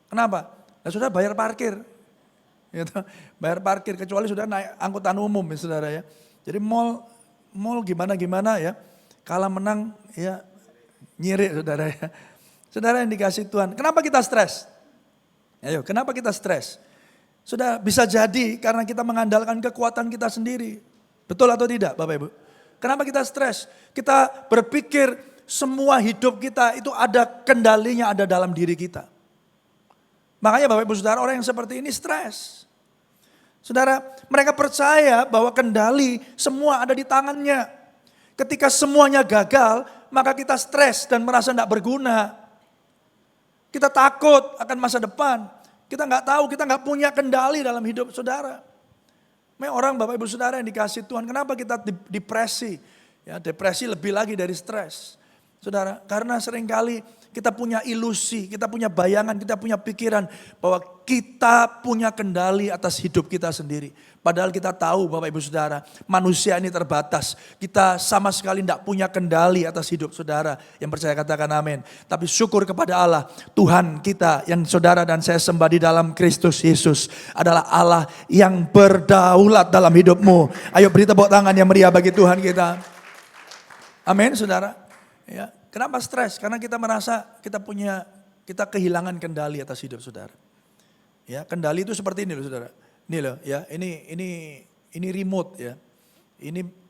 Kenapa? Nah, saudara bayar parkir. Gitu. Bayar parkir, kecuali sudah naik angkutan umum ya saudara ya. Jadi mall gimana ya. Kalah menang ya nyirik saudara ya. Saudara yang dikasih Tuhan. Kenapa kita stres? Ayo, kenapa kita stres? Sudah bisa jadi karena kita mengandalkan kekuatan kita sendiri. Betul atau tidak Bapak Ibu? Kenapa kita stres? Kita berpikir semua hidup kita itu ada kendalinya ada dalam diri kita. Makanya Bapak Ibu Saudara orang yang seperti ini stres. Saudara, mereka percaya bahwa kendali semua ada di tangannya. Ketika semuanya gagal, maka kita stres dan merasa tidak berguna. Kita takut akan masa depan. Kita nggak tahu, kita nggak punya kendali dalam hidup saudara. Orang Bapak Ibu Saudara yang dikasih Tuhan, kenapa kita depresi? Ya, depresi lebih lagi dari stres. Saudara, karena seringkali kita punya ilusi, kita punya bayangan, kita punya pikiran bahwa kita punya kendali atas hidup kita sendiri. Padahal kita tahu Bapak Ibu Saudara, manusia ini terbatas. Kita sama sekali tidak punya kendali atas hidup saudara. Yang percaya katakan amin. Tapi syukur kepada Allah, Tuhan kita yang saudara dan saya sembah di dalam Kristus Yesus adalah Allah yang berdaulat dalam hidupmu. Ayo beri tepuk tangan yang meriah bagi Tuhan kita. Amin saudara. Ya, kenapa stres? Karena kita merasa kita kehilangan kendali atas hidup saudara. Ya, kendali itu seperti ini loh saudara. Ini loh ya, ini remote ya.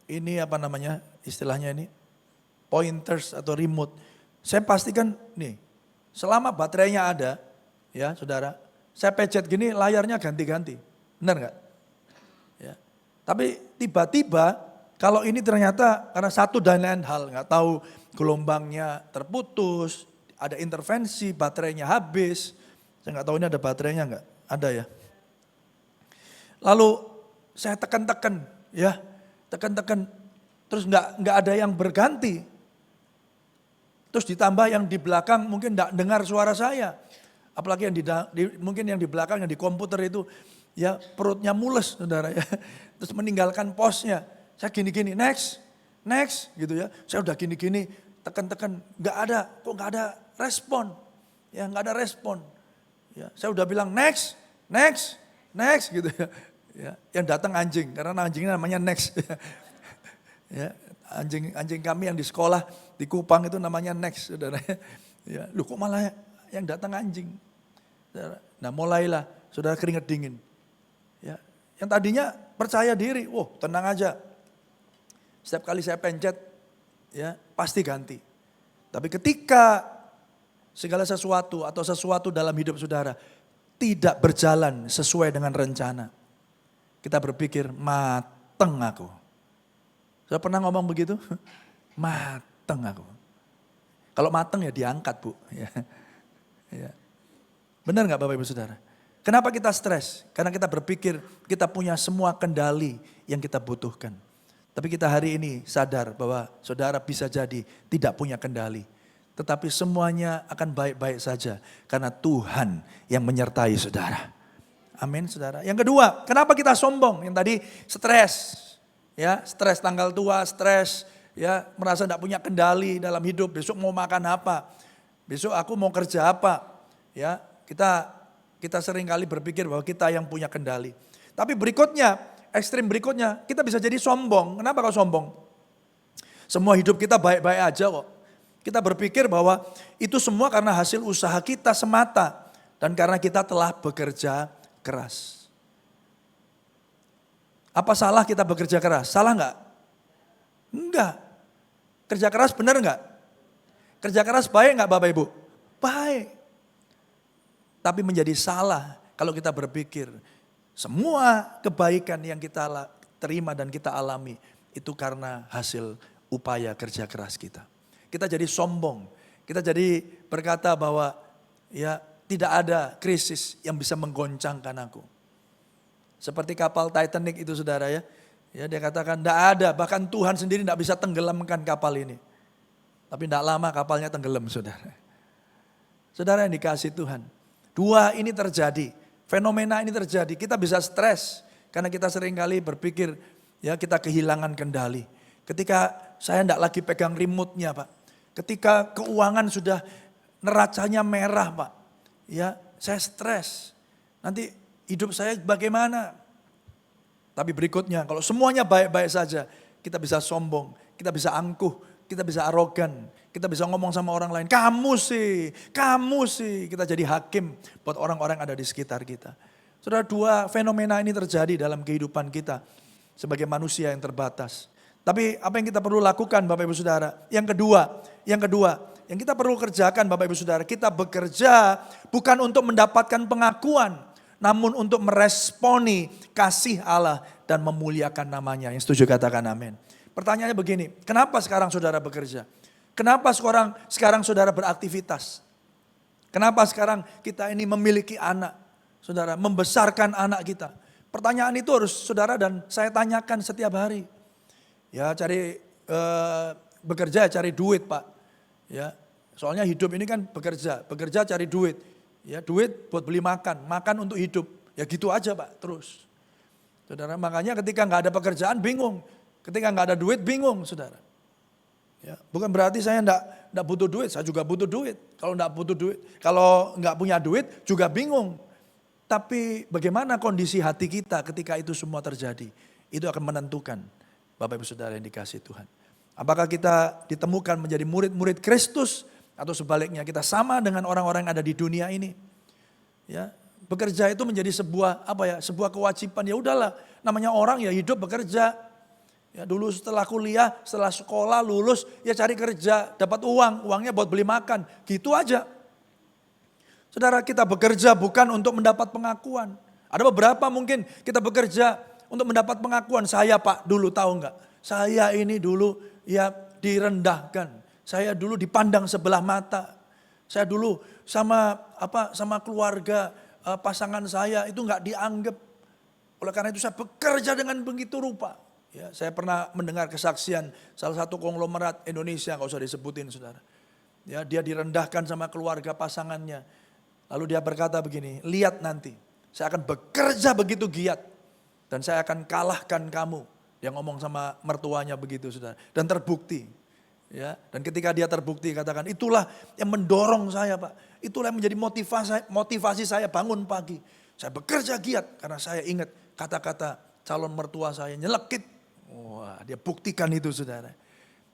Ini apa namanya? Istilahnya ini pointers atau remote. Saya pastikan nih, selama baterainya ada ya saudara, saya pencet gini layarnya ganti-ganti. Benar enggak? Ya. Tapi tiba-tiba kalau ini ternyata karena satu dan lain hal, nggak tahu gelombangnya terputus, ada intervensi, baterainya habis. Saya nggak tahu ini ada baterainya nggak? Ada ya. Lalu saya tekan-tekan, ya, tekan-tekan, terus nggak ada yang berganti. Terus ditambah yang di belakang mungkin nggak dengar suara saya, apalagi yang mungkin yang di belakang yang di komputer itu, ya perutnya mules, saudara ya. Terus meninggalkan posnya. Saya gini-gini, next gitu ya. Saya udah gini-gini, tekan-tekan, nggak ada respon, ya nggak ada respon. Ya, saya udah bilang next gitu ya. Ya, yang datang anjing, karena anjingnya namanya next. Ya, anjing kami yang di sekolah di Kupang itu namanya next, saudara. Ya, lu kok malah yang datang anjing, saudara. Nah mulailah saudara keringat dingin. Ya, yang tadinya percaya diri, tenang aja. Setiap kali saya pencet, ya pasti ganti. Tapi ketika segala sesuatu atau sesuatu dalam hidup saudara tidak berjalan sesuai dengan rencana, kita berpikir mateng aku. Saya pernah ngomong begitu? Mateng aku. Kalau mateng ya diangkat bu. Ya. Benar gak Bapak Ibu Saudara? Kenapa kita stres? Karena kita berpikir kita punya semua kendali yang kita butuhkan. Tapi kita hari ini sadar bahwa saudara bisa jadi tidak punya kendali. Tetapi semuanya akan baik-baik saja karena Tuhan yang menyertai saudara. Amin saudara. Yang kedua, kenapa kita sombong? Yang tadi stres. Ya, stres tanggal tua, stres. Ya, merasa tidak punya kendali dalam hidup. Besok mau makan apa? Besok aku mau kerja apa? Ya, kita sering kali berpikir bahwa kita yang punya kendali. Tapi berikutnya, ekstrim berikutnya, kita bisa jadi sombong. Kenapa kau sombong? Semua hidup kita baik-baik aja kok. Kita berpikir bahwa itu semua karena hasil usaha kita semata. Dan karena kita telah bekerja keras. Apa salah kita bekerja keras? Salah enggak? Enggak. Kerja keras benar enggak? Kerja keras baik enggak Bapak Ibu? Baik. Tapi menjadi salah kalau kita berpikir semua kebaikan yang kita terima dan kita alami itu karena hasil upaya kerja keras kita. Kita jadi sombong. Kita jadi berkata bahwa ya tidak ada krisis yang bisa menggoncangkan aku. Seperti kapal Titanic itu saudara ya. Ya dia katakan tidak ada, bahkan Tuhan sendiri tidak bisa tenggelamkan kapal ini. Tapi tidak lama kapalnya tenggelam saudara. Saudara yang dikasih Tuhan. Dua ini terjadi, fenomena ini terjadi. Kita bisa stres karena kita seringkali berpikir ya kita kehilangan kendali. Ketika saya tidak lagi pegang remote-nya Pak. Ketika keuangan sudah neracanya merah Pak, ya saya stres. Nanti hidup saya bagaimana? Tapi berikutnya, kalau semuanya baik-baik saja, kita bisa sombong, kita bisa angkuh, kita bisa arogan, kita bisa ngomong sama orang lain, kamu sih. Kita jadi hakim buat orang-orang yang ada di sekitar kita. Saudara, dua fenomena ini terjadi dalam kehidupan kita sebagai manusia yang terbatas. Tapi apa yang kita perlu lakukan Bapak Ibu Saudara? Yang kedua, yang kita perlu kerjakan Bapak Ibu Saudara, kita bekerja bukan untuk mendapatkan pengakuan, namun untuk meresponi kasih Allah dan memuliakan namanya. Yang setuju katakan amin. Pertanyaannya begini, kenapa sekarang saudara bekerja? Kenapa sekarang saudara beraktivitas? Kenapa sekarang kita ini memiliki anak? Saudara, membesarkan anak kita. Pertanyaan itu harus saudara dan saya tanyakan setiap hari. Ya bekerja cari duit Pak. Ya, soalnya hidup ini kan bekerja cari duit. Ya, duit buat beli makan untuk hidup. Ya gitu aja Pak, terus. Saudara, makanya ketika nggak ada pekerjaan bingung. Ketika nggak ada duit bingung saudara. Ya, bukan berarti saya nggak butuh duit, saya juga butuh duit. Kalau nggak punya duit juga bingung. Tapi bagaimana kondisi hati kita ketika itu semua terjadi? Itu akan menentukan Bapak Ibu Saudara yang dikasihi Tuhan. Apakah kita ditemukan menjadi murid-murid Kristus atau sebaliknya kita sama dengan orang-orang yang ada di dunia ini? Ya, bekerja itu menjadi sebuah kewajiban. Ya udahlah, namanya orang ya hidup bekerja. Ya dulu setelah kuliah, setelah sekolah lulus ya cari kerja, dapat uangnya buat beli makan, gitu aja. Saudara, kita bekerja bukan untuk mendapat pengakuan. Ada beberapa mungkin kita bekerja untuk mendapat pengakuan. Saya Pak dulu tahu enggak? Saya ini dulu ya direndahkan. Saya dulu dipandang sebelah mata. Saya dulu sama keluarga pasangan saya itu enggak dianggap. Oleh karena itu saya bekerja dengan begitu rupa. Ya, saya pernah mendengar kesaksian salah satu konglomerat Indonesia, enggak usah disebutin saudara. Ya, dia direndahkan sama keluarga pasangannya. Lalu dia berkata begini, lihat nanti saya akan bekerja begitu giat. Dan saya akan kalahkan kamu. Dia ngomong sama mertuanya begitu saudara. Dan terbukti. Ya, dan ketika dia terbukti katakan itulah yang mendorong saya Pak. Itulah yang menjadi motivasi saya bangun pagi. Saya bekerja giat karena saya ingat kata-kata calon mertua saya nyelekit. Wah, dia buktikan itu saudara.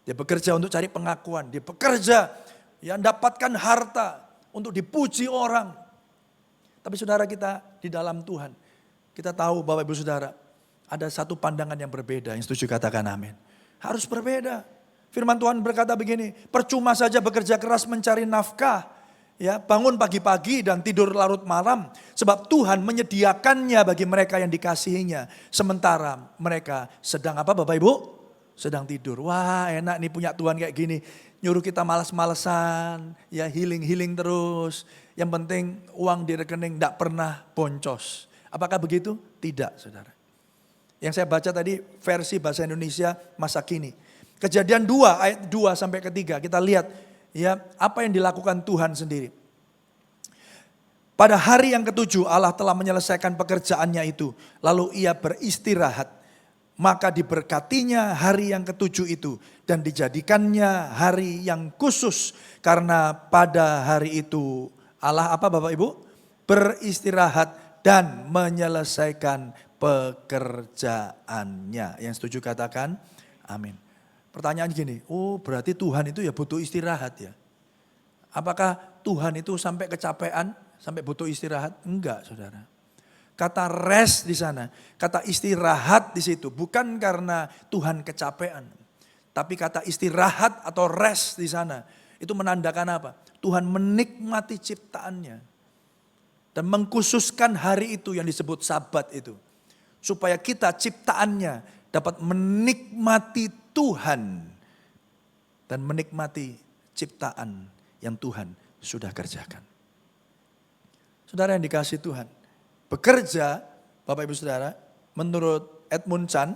Dia bekerja untuk cari pengakuan. Dia bekerja yang dapatkan harta untuk dipuji orang. Tapi saudara kita di dalam Tuhan. Kita tahu Bapak Ibu Saudara. Ada satu pandangan yang berbeda. Yang setuju katakan amin. Harus berbeda. Firman Tuhan berkata begini. Percuma saja bekerja keras mencari nafkah. Ya, bangun pagi-pagi dan tidur larut malam. Sebab Tuhan menyediakannya bagi mereka yang dikasihinya. Sementara mereka sedang apa Bapak Ibu? Sedang tidur. Wah enak nih punya Tuhan kayak gini. Nyuruh kita malas-malesan, ya healing terus. Yang penting uang di rekening tidak pernah boncos. Apakah begitu? Tidak saudara. Yang saya baca tadi versi bahasa Indonesia masa kini. Kejadian 2 ayat 2 sampai ke 3 kita lihat ya apa yang dilakukan Tuhan sendiri. Pada hari yang ke-7 Allah telah menyelesaikan pekerjaannya itu. Lalu ia beristirahat. Maka diberkatinya hari yang ke-7 itu dan dijadikannya hari yang khusus karena pada hari itu Allah apa Bapak Ibu? Beristirahat dan menyelesaikan pekerjaannya. Yang setuju katakan amin. Pertanyaan gini, oh berarti Tuhan itu ya butuh istirahat ya? Apakah Tuhan itu sampai kecapean, sampai butuh istirahat? Enggak saudara. Kata rest di sana, kata istirahat di situ bukan karena Tuhan kecapean. Tapi kata istirahat atau rest di sana itu menandakan apa? Tuhan menikmati ciptaannya. Dan mengkhususkan hari itu yang disebut Sabat itu. Supaya kita ciptaannya dapat menikmati Tuhan. Dan menikmati ciptaan yang Tuhan sudah kerjakan. Saudara yang dikasihi Tuhan. Bekerja, Bapak Ibu Saudara, menurut Edmund Chan,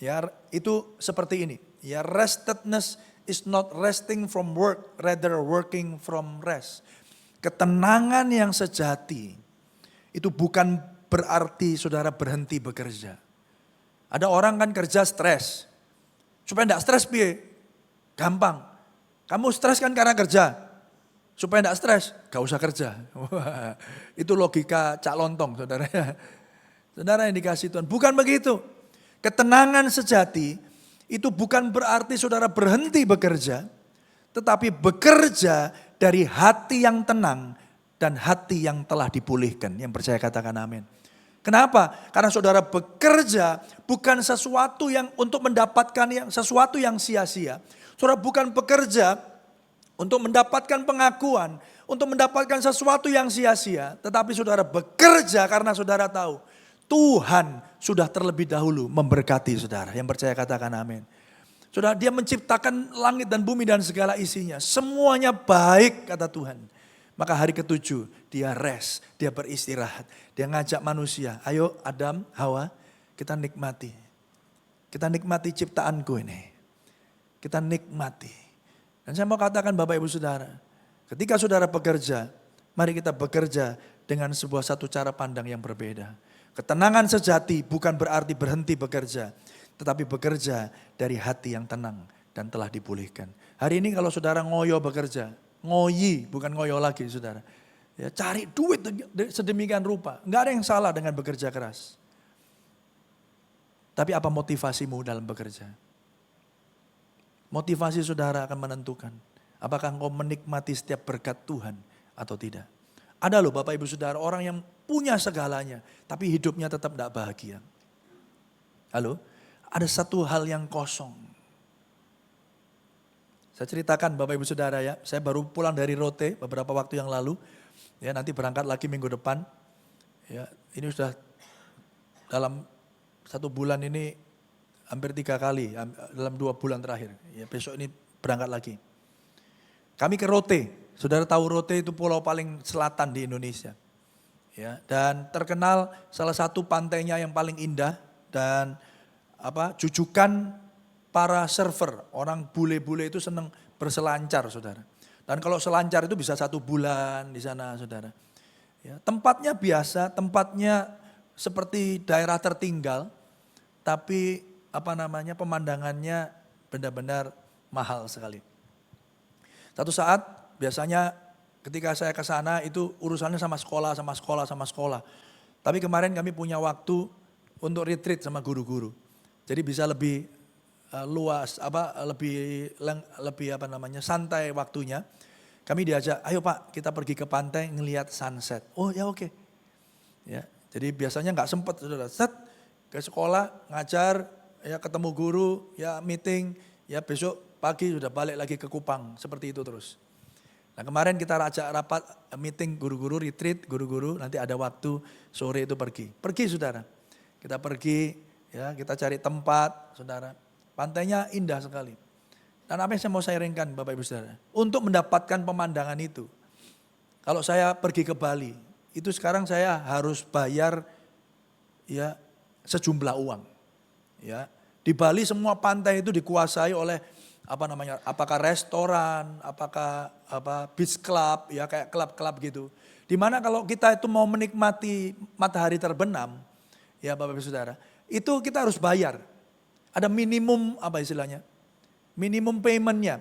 ya itu seperti ini. Ya, restedness is not resting from work, rather working from rest. Ketenangan yang sejati itu bukan berarti saudara berhenti bekerja. Ada orang kan kerja stres. Supaya tidak stres piye? Gampang. Kamu stres kan karena kerja. Supaya tidak stres, gak usah kerja. Wah, itu logika cak lontong saudara. Saudara yang dikasih Tuhan, bukan begitu. Ketenangan sejati itu bukan berarti saudara berhenti bekerja, tetapi bekerja dari hati yang tenang dan hati yang telah dipulihkan. Yang percaya katakan amin. Kenapa? Karena saudara bekerja bukan sesuatu yang untuk mendapatkan sesuatu yang sia-sia. Saudara bukan bekerja untuk mendapatkan pengakuan, untuk mendapatkan sesuatu yang sia-sia. Tetapi saudara bekerja karena saudara tahu Tuhan sudah terlebih dahulu memberkati saudara. Yang percaya katakan amin. Saudara, dia menciptakan langit dan bumi dan segala isinya. Semuanya baik kata Tuhan. Maka hari ke-7 dia rest, dia beristirahat. Dia ngajak manusia, ayo Adam, Hawa, kita nikmati. Kita nikmati ciptaanku ini. Kita nikmati. Dan saya mau katakan Bapak Ibu Saudara, ketika saudara bekerja, mari kita bekerja dengan sebuah satu cara pandang yang berbeda. Ketenangan sejati bukan berarti berhenti bekerja, tetapi bekerja dari hati yang tenang dan telah dipulihkan. Hari ini kalau saudara ngoyo bekerja, ngoyi bukan ngoyo lagi saudara. Ya, cari duit sedemikian rupa, nggak ada yang salah dengan bekerja keras. Tapi apa motivasimu dalam bekerja? Motivasi saudara akan menentukan apakah engkau menikmati setiap berkat Tuhan atau tidak. Ada loh Bapak Ibu Saudara orang yang punya segalanya tapi hidupnya tetap tidak bahagia. Halo, ada satu hal yang kosong. Saya ceritakan Bapak Ibu Saudara ya, saya baru pulang dari Rote beberapa waktu yang lalu. Ya, nanti berangkat lagi minggu depan. Ya, ini sudah dalam 1 bulan ini hampir 3 kali dalam 2 bulan terakhir. Ya, besok ini berangkat lagi. Kami ke Rote. Saudara tahu Rote itu pulau paling selatan di Indonesia. Ya, dan terkenal salah satu pantainya yang paling indah dan jujukan para surfer. Orang bule-bule itu senang berselancar, Saudara. Dan kalau selancar itu bisa 1 bulan di sana, Saudara. Ya, tempatnya biasa, tempatnya seperti daerah tertinggal, tapi pemandangannya benar-benar mahal sekali. Satu saat biasanya ketika saya ke sana itu urusannya sama sekolah. Tapi kemarin kami punya waktu untuk retreat sama guru-guru. Jadi bisa lebih luas, lebih santai waktunya. Kami diajak, ayo Pak kita pergi ke pantai ngelihat sunset. Oh ya oke. Ya, jadi biasanya nggak sempat saudara. Ke sekolah ngajar, ya ketemu guru, ya meeting, ya besok pagi sudah balik lagi ke Kupang. Seperti itu terus. Nah kemarin kita ajak rapat meeting guru-guru, retreat guru-guru, nanti ada waktu sore itu pergi. Pergi saudara, kita pergi, ya kita cari tempat saudara. Pantainya indah sekali. Dan apa yang saya mau sharingkan Bapak Ibu Saudara, untuk mendapatkan pemandangan itu. Kalau saya pergi ke Bali, itu sekarang saya harus bayar ya sejumlah uang. Ya, di Bali semua pantai itu dikuasai oleh apakah restoran, apakah beach club, ya kayak klub-klub gitu. Dimana kalau kita itu mau menikmati matahari terbenam, ya Bapak Ibu Saudara, itu kita harus bayar. Ada minimum minimum paymentnya.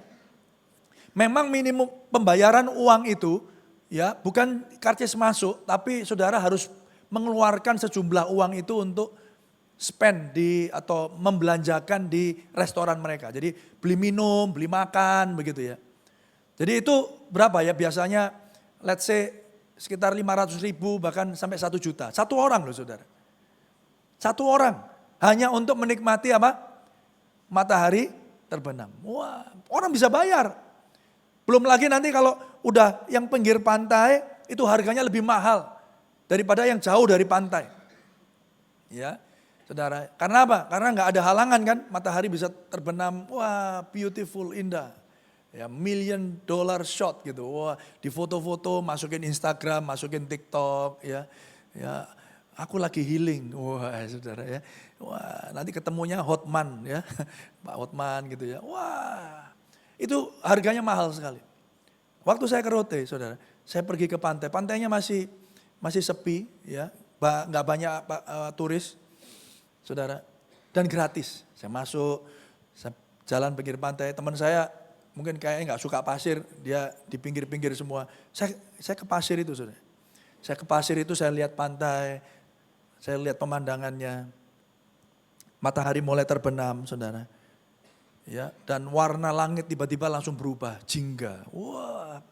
Memang minimum pembayaran uang itu ya bukan karcis masuk, tapi saudara harus mengeluarkan sejumlah uang itu untuk spend atau membelanjakan di restoran mereka. Jadi beli minum, beli makan begitu ya. Jadi itu berapa ya biasanya let's say sekitar 500.000 bahkan sampai 1 juta. 1 orang loh saudara. 1 orang hanya untuk menikmati matahari terbenam. Wah, orang bisa bayar. Belum lagi nanti kalau udah yang pinggir pantai itu harganya lebih mahal daripada yang jauh dari pantai. Ya, saudara. Karena apa? Karena nggak ada halangan kan, matahari bisa terbenam. Wah, beautiful, indah. Ya, $1 million shot gitu. Wah, di foto-foto, masukin Instagram, masukin TikTok, ya. Ya, aku lagi healing. Wah, saudara ya. Wah, nanti ketemunya Hotman ya. Pak Hotman gitu ya. Wah, itu harganya mahal sekali. Waktu saya ke Rote, saudara, saya pergi ke pantai. Pantainya masih sepi ya. Nggak banyak turis, saudara. Dan gratis. Saya masuk, saya jalan pinggir pantai. Teman saya mungkin kayaknya nggak suka pasir, dia di pinggir-pinggir semua. Saya ke pasir itu, saudara. Saya ke pasir itu, saya lihat pantai, saya lihat pemandangannya. Matahari mulai terbenam, saudara. Ya, dan warna langit tiba-tiba langsung berubah, jingga. Wah,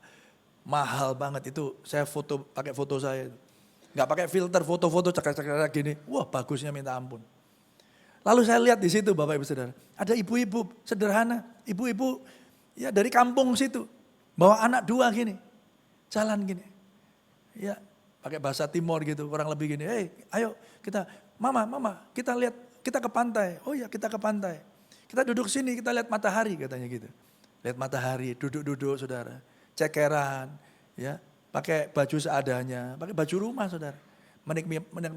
mahal banget itu. Saya foto, pakai foto saya. Nggak pakai filter, foto-foto cekak-cekak gini. Wah, bagusnya minta ampun. Lalu saya lihat di situ Bapak Ibu Saudara, ada ibu-ibu sederhana, ibu-ibu ya dari kampung situ, bawa anak 2 gini, jalan gini. Ya, pakai bahasa Timor gitu, kurang lebih gini. Hei, ayo kita, mama, kita lihat, kita ke pantai. Oh ya, kita ke pantai. Kita duduk sini, kita lihat matahari katanya gitu. Lihat matahari, duduk-duduk saudara. Cekeran, ya, pakai baju seadanya, pakai baju rumah saudara.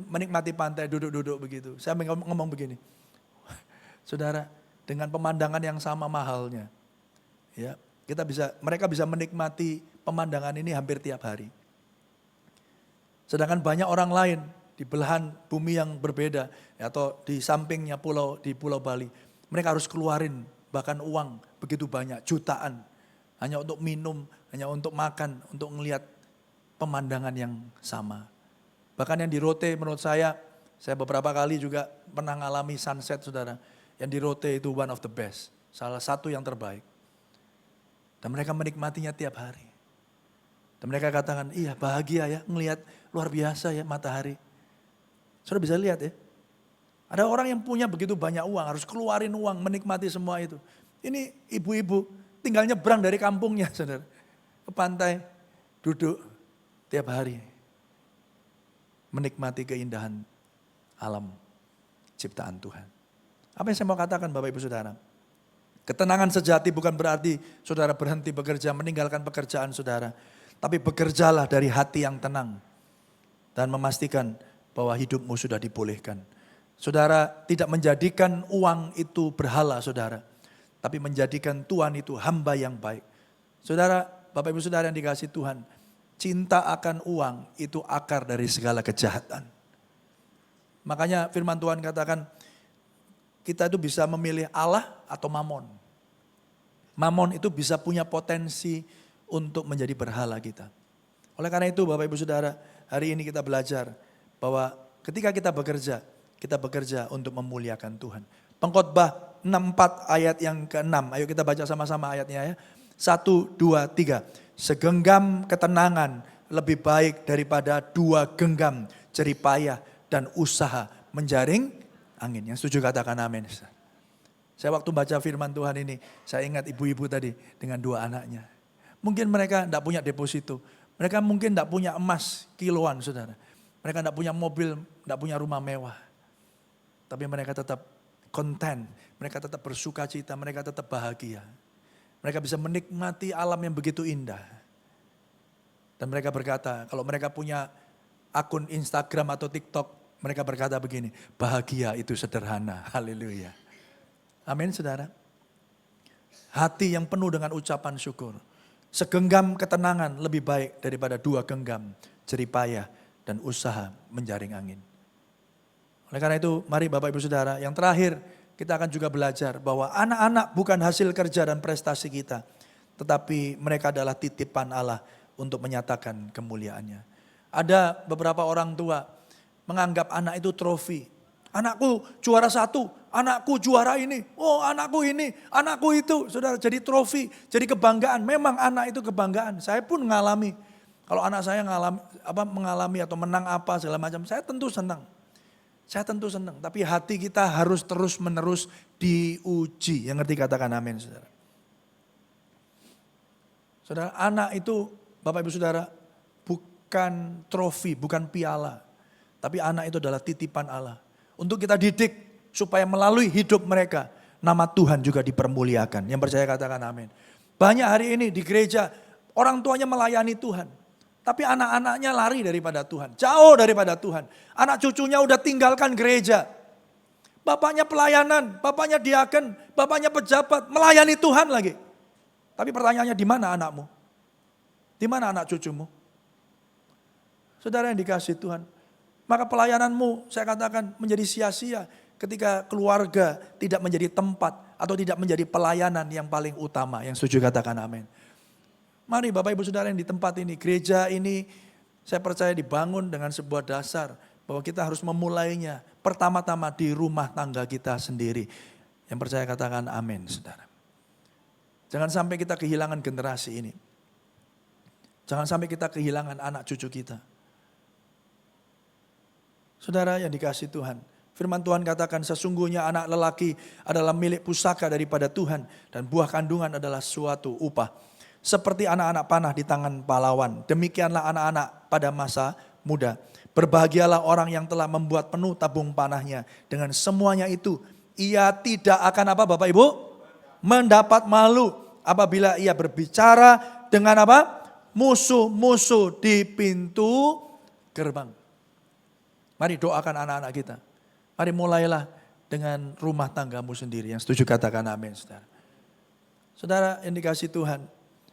Menikmati pantai, duduk-duduk begitu. Saya ngomong begini, saudara, dengan pemandangan yang sama mahalnya, ya, mereka bisa menikmati pemandangan ini hampir tiap hari. Sedangkan banyak orang lain di belahan bumi yang berbeda, atau di sampingnya di Pulau Bali, mereka harus keluarin bahkan uang begitu banyak, jutaan, hanya untuk minum, hanya untuk makan, untuk melihat pemandangan yang sama. Bahkan yang di Rote menurut saya beberapa kali juga pernah mengalami sunset saudara. Yang di Rote itu one of the best, salah satu yang terbaik. Dan mereka menikmatinya tiap hari. Dan mereka katakan, iya bahagia ya ngelihat luar biasa ya matahari. Saudara bisa lihat ya. Ada orang yang punya begitu banyak uang, harus keluarin uang, menikmati semua itu. Ini ibu-ibu tinggal nyebrang dari kampungnya saudara. Ke pantai, duduk tiap hari. Menikmati keindahan alam ciptaan Tuhan. Apa yang saya mau katakan Bapak Ibu Saudara? Ketenangan sejati bukan berarti saudara berhenti bekerja, meninggalkan pekerjaan saudara. Tapi bekerjalah dari hati yang tenang. Dan memastikan bahwa hidupmu sudah dipulihkan. Saudara tidak menjadikan uang itu berhala saudara. Tapi menjadikan Tuhan itu hamba yang baik. Saudara, Bapak Ibu Saudara yang dikasihi Tuhan. Cinta akan uang itu akar dari segala kejahatan. Makanya firman Tuhan katakan, kita itu bisa memilih Allah atau Mamon. Mamon itu bisa punya potensi untuk menjadi berhala kita. Oleh karena itu Bapak Ibu Saudara, hari ini kita belajar bahwa ketika kita bekerja untuk memuliakan Tuhan. Pengkhotbah 64 ayat yang ke-6, ayo kita baca sama-sama ayatnya ya. 1, 2, 3. Segenggam ketenangan lebih baik daripada 2 genggam jeripayah dan usaha menjaring angin. Yang setuju katakan amin. Saya waktu baca firman Tuhan ini, saya ingat ibu-ibu tadi dengan 2 anaknya. Mungkin mereka tidak punya deposito. Mereka mungkin tidak punya emas kiloan saudara. Mereka tidak punya mobil, tidak punya rumah mewah. Tapi mereka tetap konten, mereka tetap bersuka cita, mereka tetap bahagia. Mereka bisa menikmati alam yang begitu indah. Dan mereka berkata, kalau mereka punya akun Instagram atau TikTok, mereka berkata begini, bahagia itu sederhana, haleluya. Amin saudara. Hati yang penuh dengan ucapan syukur. Segenggam ketenangan lebih baik daripada 2 genggam jeripayah dan usaha menjaring angin. Oleh karena itu, mari Bapak Ibu Saudara, yang terakhir kita akan juga belajar bahwa anak-anak bukan hasil kerja dan prestasi kita, tetapi mereka adalah titipan Allah untuk menyatakan kemuliaannya. Ada beberapa orang tua menganggap anak itu trofi. Anakku juara 1, anakku juara ini, oh anakku ini, anakku itu. Saudara, jadi trofi, jadi kebanggaan. Memang anak itu kebanggaan. Saya pun mengalami, kalau anak saya mengalami atau menang apa segala macam, saya tentu senang. Saya tentu senang, tapi hati kita harus terus-menerus diuji. Yang ngerti katakan amin, saudara. Saudara, anak itu, Bapak Ibu Saudara, bukan trofi, bukan piala. Tapi anak itu adalah titipan Allah. Untuk kita didik, supaya melalui hidup mereka, nama Tuhan juga dipermuliakan. Yang percaya katakan amin. Banyak hari ini di gereja, orang tuanya melayani Tuhan. Tapi anak-anaknya lari daripada Tuhan, jauh daripada Tuhan. Anak cucunya udah tinggalkan gereja. Bapaknya pelayanan, bapaknya diaken, bapaknya pejabat, melayani Tuhan lagi. Tapi pertanyaannya, di mana anakmu? Di mana anak cucumu? Saudara yang dikasihi Tuhan, maka pelayananmu saya katakan menjadi sia-sia ketika keluarga tidak menjadi tempat atau tidak menjadi pelayanan yang paling utama. Yang setuju katakan amin. Mari Bapak Ibu Saudara yang di tempat ini, gereja ini saya percaya dibangun dengan sebuah dasar bahwa kita harus memulainya pertama-tama di rumah tangga kita sendiri. Yang percaya katakan amin, saudara. Jangan sampai kita kehilangan generasi ini. Jangan sampai kita kehilangan anak cucu kita. Saudara yang dikasihi Tuhan, firman Tuhan katakan sesungguhnya anak lelaki adalah milik pusaka daripada Tuhan dan buah kandungan adalah suatu upah. Seperti anak-anak panah di tangan pahlawan, demikianlah anak-anak pada masa muda. Berbahagialah orang yang telah membuat penuh tabung panahnya. Dengan semuanya itu, ia tidak akan apa Bapak Ibu? Mendapat malu apabila ia berbicara dengan apa? Musuh-musuh di pintu gerbang. Mari doakan anak-anak kita. Mari mulailah dengan rumah tanggamu sendiri. Yang setuju katakan amin, saudara. Saudara yang dikasihi Tuhan.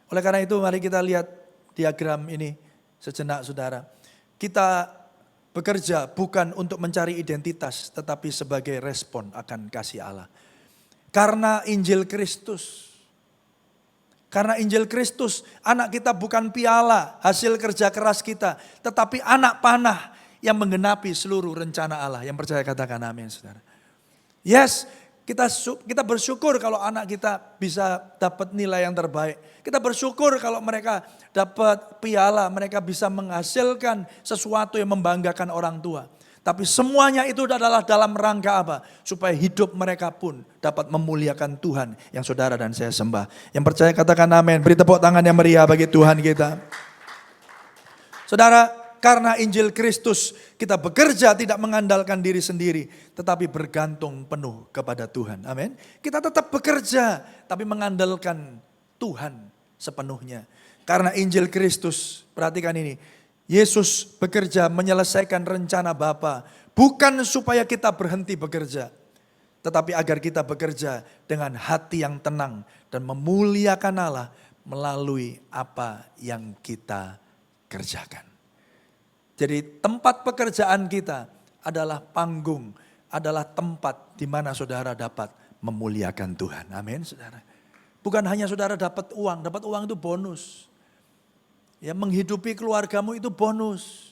Oleh karena itu mari kita lihat diagram ini sejenak, saudara. Kita bekerja bukan untuk mencari identitas, tetapi sebagai respon akan kasih Allah. Karena Injil Kristus. Karena Injil Kristus, anak kita bukan piala hasil kerja keras kita, tetapi anak panah yang menggenapi seluruh rencana Allah. Yang percaya katakan amin, saudara. Yes, kita bersyukur kalau anak kita bisa dapat nilai yang terbaik. Kita bersyukur kalau mereka dapat piala, mereka bisa menghasilkan sesuatu yang membanggakan orang tua. Tapi semuanya itu adalah dalam rangka apa? Supaya hidup mereka pun dapat memuliakan Tuhan yang saudara dan saya sembah. Yang percaya katakan amin. Beri tepuk tangan yang meriah bagi Tuhan kita. Saudara, karena Injil Kristus kita bekerja tidak mengandalkan diri sendiri, tetapi bergantung penuh kepada Tuhan. Amin. Kita tetap bekerja tapi mengandalkan Tuhan sepenuhnya. Karena Injil Kristus, perhatikan ini. Yesus bekerja menyelesaikan rencana Bapa, bukan supaya kita berhenti bekerja, tetapi agar kita bekerja dengan hati yang tenang dan memuliakan Allah melalui apa yang kita kerjakan. Jadi tempat pekerjaan kita adalah panggung, adalah tempat di mana saudara dapat memuliakan Tuhan. Amin, saudara. Bukan hanya saudara dapat uang itu bonus. Ya, menghidupi keluargamu itu bonus.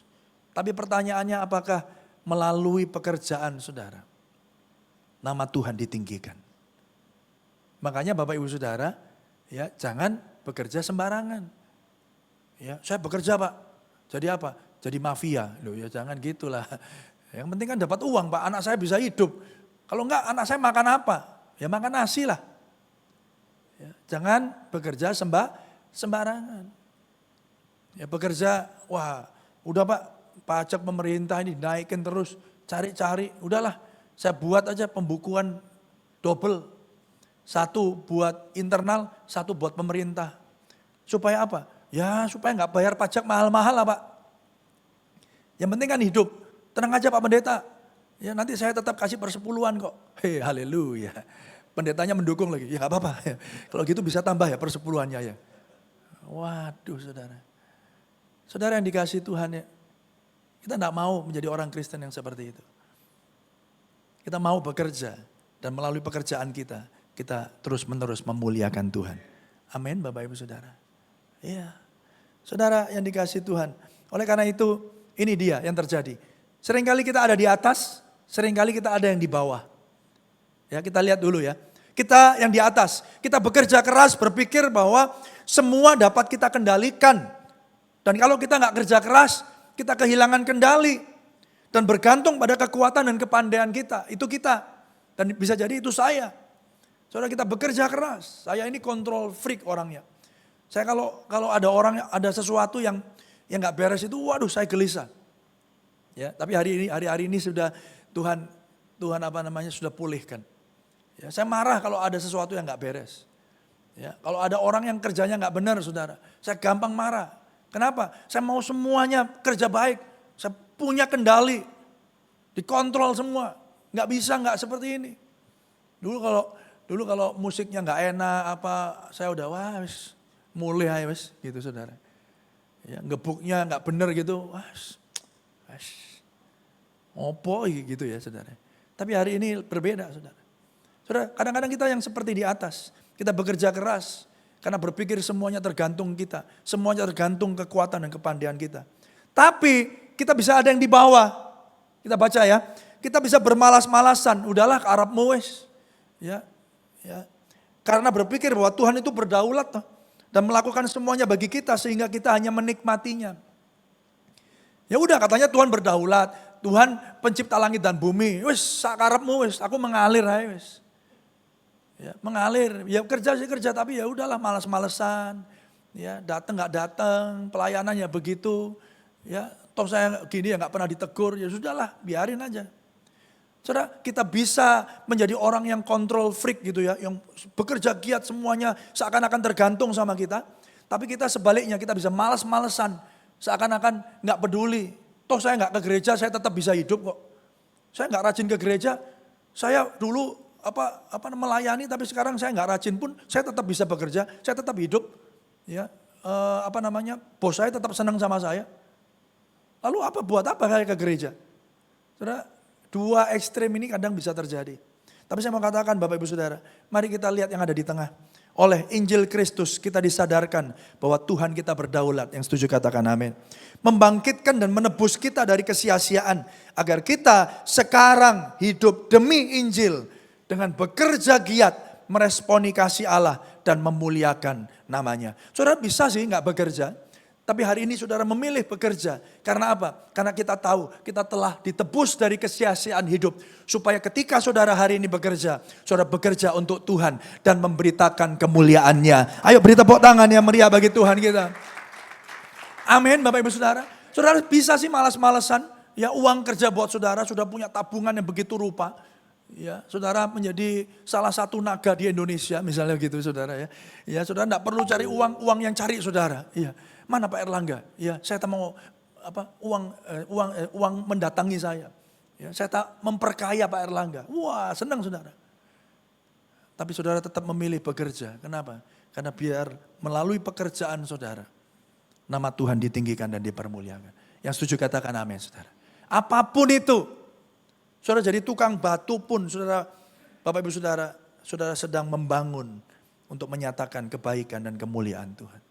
Tapi pertanyaannya apakah melalui pekerjaan saudara nama Tuhan ditinggikan? Makanya Bapak Ibu Saudara, ya jangan bekerja sembarangan. Ya, saya bekerja Pak. Jadi apa? Jadi mafia. Loh ya jangan gitulah. Yang penting kan dapat uang Pak, anak saya bisa hidup. Kalau enggak anak saya makan apa? Ya makan nasi lah. Ya, jangan bekerja sembarangan. Ya bekerja, wah udah Pak, pajak pemerintah ini naikin terus, cari-cari. Udahlah, saya buat aja pembukuan double. Satu buat internal, satu buat pemerintah. Supaya apa? Ya supaya nggak bayar pajak mahal-mahal lah Pak. Yang penting kan hidup. Tenang aja Pak Pendeta. Ya nanti saya tetap kasih persepuluhan kok. Hei haleluya. Pendetanya mendukung lagi. Ya gak apa-apa. Kalau gitu bisa tambah ya persepuluhannya ya. Waduh saudara. Saudara yang dikasihi Tuhan ya. Kita gak mau menjadi orang Kristen yang seperti itu. Kita mau bekerja. Dan melalui pekerjaan kita. Kita terus menerus memuliakan Tuhan. Amin Bapak Ibu Saudara. Iya. Saudara yang dikasihi Tuhan. Oleh karena itu ini dia yang terjadi. Seringkali kita ada di atas, seringkali kita ada yang di bawah. Ya, kita lihat dulu ya. Kita yang di atas, kita bekerja keras berpikir bahwa semua dapat kita kendalikan. Dan kalau kita nggak kerja keras, kita kehilangan kendali. Dan bergantung pada kekuatan dan kepandaian kita, itu kita. Dan bisa jadi itu saya. Saudara kita bekerja keras, saya ini control freak orangnya. Saya kalau ada orang, ada sesuatu yang nggak beres itu, waduh saya gelisah. Ya, tapi hari ini sudah Tuhan sudah pulihkan. Ya, saya marah kalau ada sesuatu yang nggak beres. Ya, kalau ada orang yang kerjanya nggak benar, saudara, saya gampang marah. Kenapa? Saya mau semuanya kerja baik, saya punya kendali, dikontrol semua. Nggak bisa nggak seperti ini. Dulu kalau musiknya nggak enak saya udah mulai gitu saudara. Ya, ngebuknya nggak bener gitu, opo gitu ya saudara. Tapi hari ini berbeda saudara. Saudara, kadang-kadang kita yang seperti di atas. Kita bekerja keras karena berpikir semuanya tergantung kita. Semuanya tergantung kekuatan dan kepandaian kita. Tapi kita bisa ada yang di bawah. Kita baca ya. Kita bisa bermalas-malasan. Udahlah ke Arabmu wes. Ya, ya. Karena berpikir bahwa Tuhan itu berdaulat dan melakukan semuanya bagi kita sehingga kita hanya menikmatinya. Ya udah, katanya Tuhan berdaulat, Tuhan pencipta langit dan bumi. Wes sakarepmu wes, aku mengalir aja wes. Ya, mengalir, ya kerja sih kerja tapi ya udahlah malas-malesan. Ya, datang nggak datang, pelayanannya begitu. Ya, toh saya gini ya nggak pernah ditegur, ya sudahlah, biarin aja. Saudara, kita bisa menjadi orang yang control freak gitu ya, yang bekerja giat semuanya seakan-akan tergantung sama kita. Tapi kita sebaliknya, kita bisa malas-malesan, seakan-akan nggak peduli. Toh saya nggak ke gereja, saya tetap bisa hidup kok. Saya nggak rajin ke gereja, saya dulu melayani, tapi sekarang saya nggak rajin pun, saya tetap bisa bekerja, saya tetap hidup. Ya, bos saya tetap senang sama saya. Lalu buat apa saya ke gereja? Saudara, dua ekstrem ini kadang bisa terjadi. Tapi saya mau katakan Bapak Ibu Saudara, mari kita lihat yang ada di tengah. Oleh Injil Kristus kita disadarkan bahwa Tuhan kita berdaulat. Yang setuju katakan amin. Membangkitkan dan menebus kita dari kesia-siaan. Agar kita sekarang hidup demi Injil. Dengan bekerja giat meresponi kasih Allah dan memuliakan namanya. Saudara bisa sih gak bekerja. Tapi hari ini saudara memilih bekerja. Karena apa? Karena kita tahu kita telah ditebus dari kesia-siaan hidup. Supaya ketika saudara hari ini bekerja, saudara bekerja untuk Tuhan dan memberitakan kemuliaannya. Ayo beri tepuk tangan yang meriah bagi Tuhan kita. Amin Bapak Ibu Saudara. Saudara bisa sih malas-malesan. Ya uang kerja buat saudara, sudah punya tabungan yang begitu rupa. Ya, saudara menjadi salah satu naga di Indonesia misalnya gitu saudara ya. Ya, saudara enggak perlu cari uang yang cari saudara. Iya. Mana Pak Erlangga? Ya, saya tak mau uang mendatangi saya. Ya, saya tak memperkaya Pak Erlangga. Wah, senang saudara. Tapi saudara tetap memilih bekerja. Kenapa? Karena biar melalui pekerjaan saudara, nama Tuhan ditinggikan dan dipermuliakan. Yang setuju katakan amin saudara. Apapun itu, saudara jadi tukang batu pun, saudara, Bapak Ibu Saudara, saudara sedang membangun untuk menyatakan kebaikan dan kemuliaan Tuhan.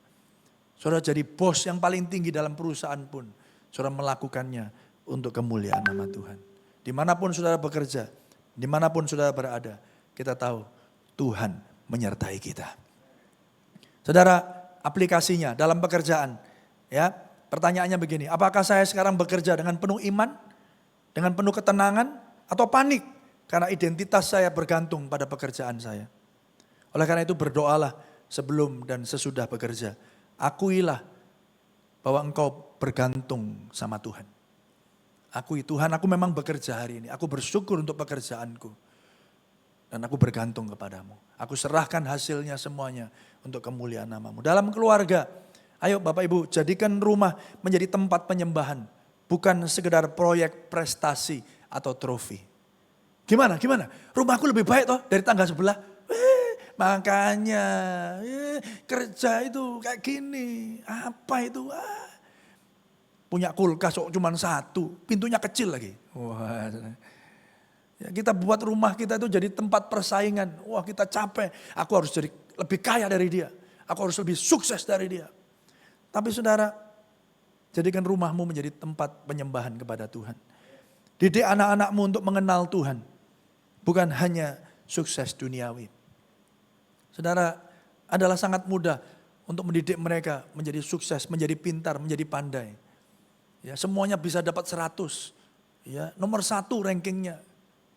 Saudara jadi bos yang paling tinggi dalam perusahaan pun, saudara melakukannya untuk kemuliaan nama Tuhan. Dimanapun saudara bekerja, dimanapun saudara berada, kita tahu Tuhan menyertai kita. Saudara, aplikasinya dalam pekerjaan, ya pertanyaannya begini, apakah saya sekarang bekerja dengan penuh iman, dengan penuh ketenangan, atau panik karena identitas saya bergantung pada pekerjaan saya? Oleh karena itu berdoalah sebelum dan sesudah bekerja. Akuilah bahwa engkau bergantung sama Tuhan. Akui Tuhan, aku memang bekerja hari ini. Aku bersyukur untuk pekerjaanku. Dan aku bergantung kepadamu. Aku serahkan hasilnya semuanya untuk kemuliaan namamu. Dalam keluarga, ayo Bapak Ibu jadikan rumah menjadi tempat penyembahan. Bukan sekedar proyek prestasi atau trofi. Gimana? Rumahku lebih baik toh dari tangga sebelah. Makanya kerja itu kayak gini. Apa itu? Punya kulkas kok cuma satu. Pintunya kecil lagi. Wah, ya, kita buat rumah kita itu jadi tempat persaingan. Wah kita capek. Aku harus jadi lebih kaya dari dia. Aku harus lebih sukses dari dia. Tapi saudara, jadikan rumahmu menjadi tempat penyembahan kepada Tuhan. Didik anak-anakmu untuk mengenal Tuhan. Bukan hanya sukses duniawi. Saudara, adalah sangat mudah untuk mendidik mereka menjadi sukses, menjadi pintar, menjadi pandai. Ya, semuanya bisa dapat 100. Ya, nomor 1 rankingnya.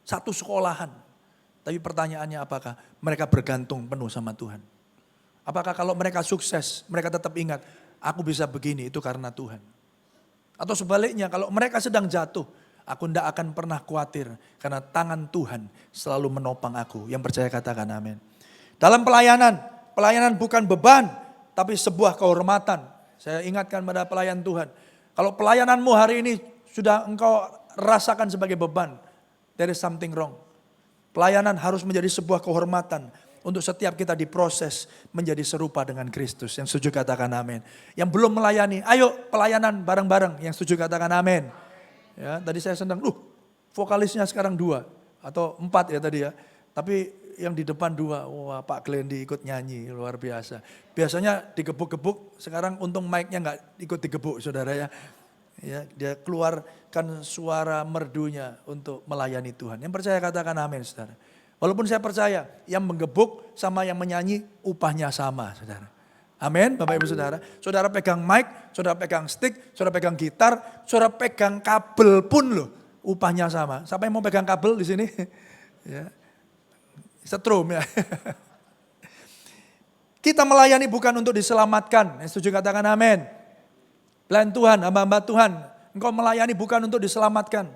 1 sekolahan. Tapi pertanyaannya apakah mereka bergantung penuh sama Tuhan? Apakah kalau mereka sukses, mereka tetap ingat, aku bisa begini itu karena Tuhan. Atau sebaliknya, kalau mereka sedang jatuh, aku tidak akan pernah khawatir karena tangan Tuhan selalu menopang aku. Yang percaya katakan amin. Dalam pelayanan bukan beban, tapi sebuah kehormatan. Saya ingatkan pada pelayan Tuhan. Kalau pelayananmu hari ini sudah engkau rasakan sebagai beban, there is something wrong. Pelayanan harus menjadi sebuah kehormatan untuk setiap kita diproses menjadi serupa dengan Kristus. Yang setuju katakan amin. Yang belum melayani, ayo pelayanan bareng-bareng. Yang setuju katakan amin. Ya, tadi saya senang, vokalisnya sekarang 2 atau 4 ya tadi ya. Tapi yang di depan 2, wah Pak Glendi ikut nyanyi, luar biasa. Biasanya digebuk-gebuk, sekarang untung mic-nya nggak ikut digebuk saudara ya. Ya, dia keluarkan suara merdunya untuk melayani Tuhan. Yang percaya katakan amin saudara. Walaupun saya percaya yang menggebuk sama yang menyanyi upahnya sama saudara. Amin Bapak Ibu Saudara. Saudara pegang mic, saudara pegang stick, saudara pegang gitar, saudara pegang kabel pun loh. Upahnya sama. Siapa yang mau pegang kabel di sini? Ya. Setrum ya. Kita melayani bukan untuk diselamatkan. Yang setuju katakan amin. Pelayan Tuhan, hamba-hamba Tuhan. Engkau melayani bukan untuk diselamatkan.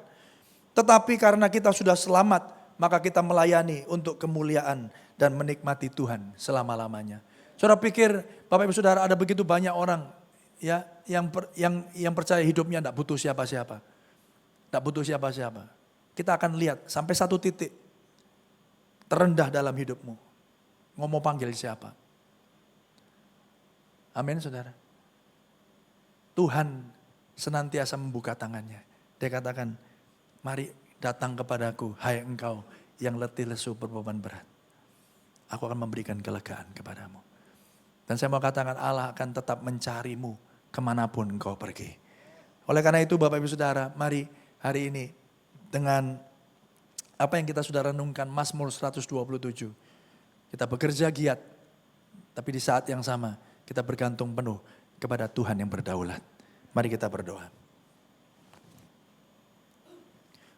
Tetapi karena kita sudah selamat, maka kita melayani untuk kemuliaan dan menikmati Tuhan selama-lamanya. Saudara pikir Bapak Ibu Saudara ada begitu banyak orang ya yang percaya hidupnya tidak butuh siapa-siapa. Tidak butuh siapa-siapa. Kita akan lihat sampai satu titik terendah dalam hidupmu. Mau panggil siapa? Amin saudara. Tuhan senantiasa membuka tangannya. Dia katakan, mari datang kepadaku, hai engkau yang letih lesu berbeban berat. Aku akan memberikan kelegaan kepadamu. Dan saya mau katakan Allah akan tetap mencarimu kemanapun engkau pergi. Oleh karena itu Bapak Ibu Saudara, mari hari ini dengan apa yang kita sudah renungkan, Mazmur 127. Kita bekerja giat, tapi di saat yang sama kita bergantung penuh kepada Tuhan yang berdaulat. Mari kita berdoa.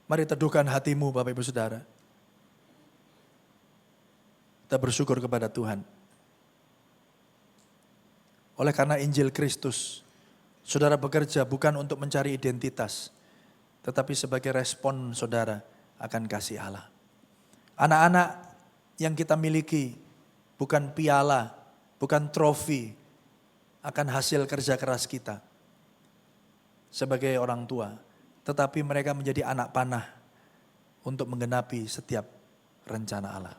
Mari teduhkan hatimu Bapak Ibu Saudara. Kita bersyukur kepada Tuhan. Oleh karena Injil Kristus, saudara bekerja bukan untuk mencari identitas, tetapi sebagai respon saudara akan kasih Allah. Anak-anak yang kita miliki bukan piala, bukan trofi, akan hasil kerja keras kita sebagai orang tua. Tetapi mereka menjadi anak panah untuk menggenapi setiap rencana Allah.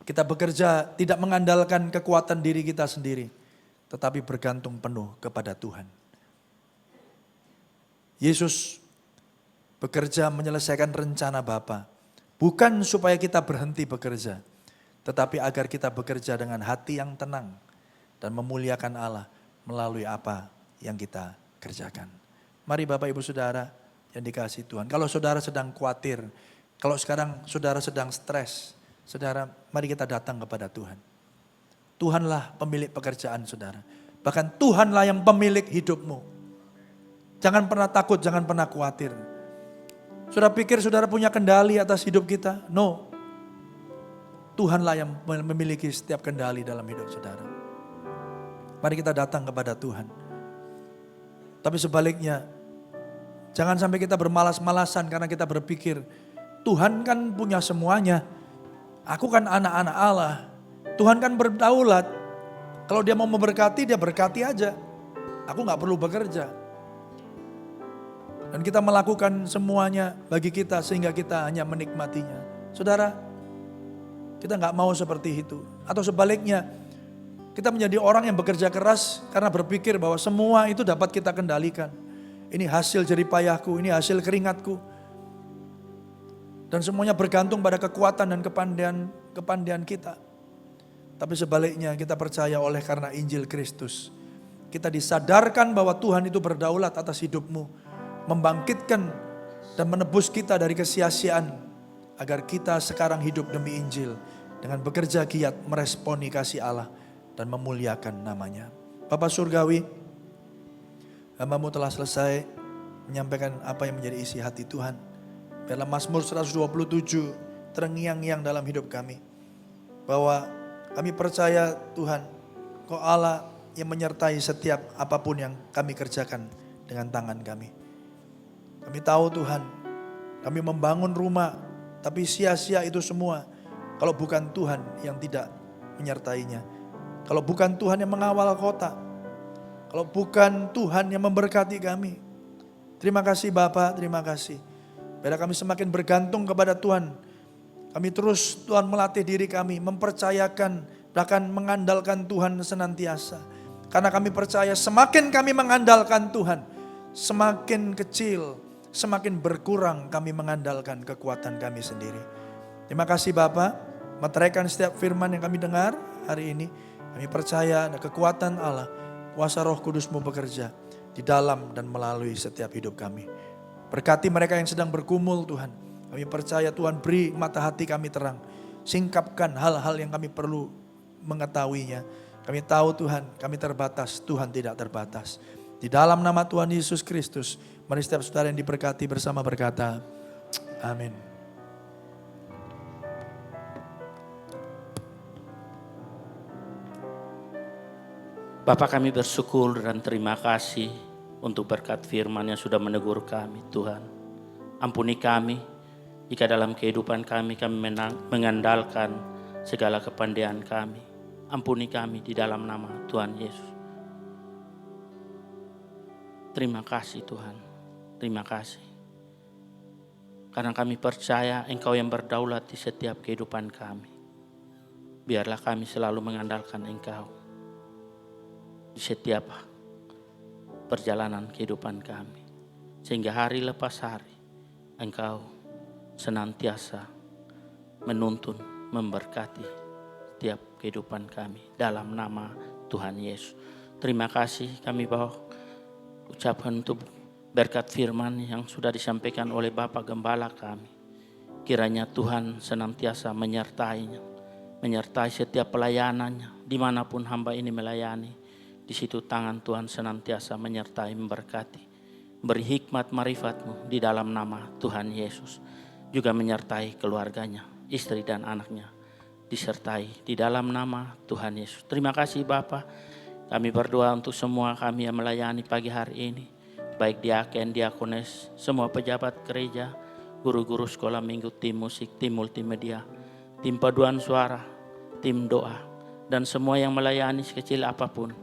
Kita bekerja tidak mengandalkan kekuatan diri kita sendiri, tetapi bergantung penuh kepada Tuhan. Yesus bekerja menyelesaikan rencana Bapa, bukan supaya kita berhenti bekerja, tetapi agar kita bekerja dengan hati yang tenang dan memuliakan Allah melalui apa yang kita kerjakan. Mari Bapak Ibu Saudara yang dikasihi Tuhan. Kalau saudara sedang khawatir, kalau sekarang saudara sedang stres, saudara mari kita datang kepada Tuhan. Tuhanlah pemilik pekerjaan saudara. Bahkan Tuhanlah yang pemilik hidupmu. Jangan pernah takut, jangan pernah khawatir. Saudara pikir saudara punya kendali atas hidup kita? No. Tuhanlah yang memiliki setiap kendali dalam hidup saudara. Mari kita datang kepada Tuhan. Tapi sebaliknya, jangan sampai kita bermalas-malasan karena kita berpikir, Tuhan kan punya semuanya. Aku kan anak-anak Allah. Tuhan kan berdaulat. Kalau dia mau memberkati, dia berkati aja. Aku gak perlu bekerja. Dan kita melakukan semuanya bagi kita sehingga kita hanya menikmatinya. Saudara, kita gak mau seperti itu. Atau sebaliknya, kita menjadi orang yang bekerja keras karena berpikir bahwa semua itu dapat kita kendalikan. Ini hasil jerih payahku, ini hasil keringatku. Dan semuanya bergantung pada kekuatan dan kepandaian kita. Tapi sebaliknya kita percaya oleh karena Injil Kristus. Kita disadarkan bahwa Tuhan itu berdaulat atas hidupmu. Membangkitkan dan menebus kita dari kesia-siaan. Agar kita sekarang hidup demi Injil. Dengan bekerja giat meresponi kasih Allah. Dan memuliakan namanya. Bapa Surgawi, hamba-Mu telah selesai menyampaikan apa yang menjadi isi hati Tuhan. Dalam Mazmur 127 terngiang-ngiang dalam hidup kami. Bahwa kami percaya Tuhan, Kau Allah yang menyertai setiap apapun yang kami kerjakan dengan tangan kami. Kami tahu Tuhan, kami membangun rumah, tapi sia-sia itu semua kalau bukan Tuhan yang tidak menyertainya. Kalau bukan Tuhan yang mengawal kota. Kalau bukan Tuhan yang memberkati kami. Terima kasih Bapak, terima kasih. Biar kami semakin bergantung kepada Tuhan. Kami terus Tuhan melatih diri kami. Mempercayakan, bahkan mengandalkan Tuhan senantiasa. Karena kami percaya semakin kami mengandalkan Tuhan. Semakin kecil, semakin berkurang kami mengandalkan kekuatan kami sendiri. Terima kasih Bapak. Meteraikan setiap firman yang kami dengar hari ini. Kami percaya ada kekuatan Allah, kuasa Roh Kudus-Mu bekerja di dalam dan melalui setiap hidup kami. Berkati mereka yang sedang bergumul Tuhan. Kami percaya Tuhan beri mata hati kami terang. Singkapkan hal-hal yang kami perlu mengetahuinya. Kami tahu Tuhan, kami terbatas, Tuhan tidak terbatas. Di dalam nama Tuhan Yesus Kristus, mari setiap saudara yang diberkati bersama berkata, amin. Bapa, kami bersyukur dan terima kasih untuk berkat firman yang sudah menegur kami, Tuhan. Ampuni kami jika dalam kehidupan kami mengandalkan segala kepandaian kami. Ampuni kami di dalam nama Tuhan Yesus. Terima kasih Tuhan, terima kasih. Karena kami percaya Engkau yang berdaulat di setiap kehidupan kami. Biarlah kami selalu mengandalkan Engkau di setiap perjalanan kehidupan kami. Sehingga hari lepas hari Engkau senantiasa menuntun, memberkati setiap kehidupan kami dalam nama Tuhan Yesus. Terima kasih kami bawa ucapan untuk berkat firman yang sudah disampaikan oleh Bapak Gembala kami. Kiranya Tuhan senantiasa menyertai setiap pelayanannya, dimanapun hamba ini melayani. Di situ tangan Tuhan senantiasa menyertai, memberkati, beri hikmat marifat-Mu di dalam nama Tuhan Yesus. Juga menyertai keluarganya, istri dan anaknya, disertai di dalam nama Tuhan Yesus. Terima kasih Bapa. Kami berdoa untuk semua kami yang melayani pagi hari ini, baik diaken, diakones, semua pejabat gereja, guru-guru sekolah minggu, tim musik, tim multimedia, tim paduan suara, tim doa, dan semua yang melayani sekecil apapun.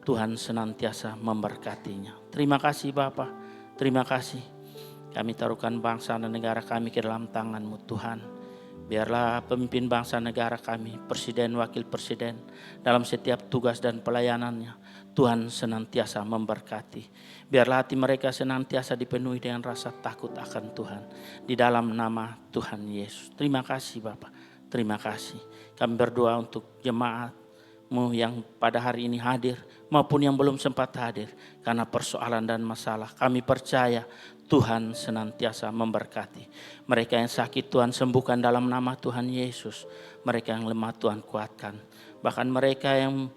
Tuhan senantiasa memberkatinya. Terima kasih Bapa, terima kasih. Kami taruhkan bangsa dan negara kami ke dalam tangan-Mu Tuhan. Biarlah pemimpin bangsa negara kami, presiden, wakil presiden, dalam setiap tugas dan pelayanannya, Tuhan senantiasa memberkati. Biarlah hati mereka senantiasa dipenuhi dengan rasa takut akan Tuhan. Di dalam nama Tuhan Yesus. Terima kasih Bapa, terima kasih. Kami berdoa untuk jemaat-Mu yang pada hari ini hadir, maupun yang belum sempat hadir karena persoalan dan masalah. Kami percaya Tuhan senantiasa memberkati. Mereka yang sakit Tuhan sembuhkan dalam nama Tuhan Yesus. Mereka yang lemah Tuhan kuatkan. Bahkan mereka yang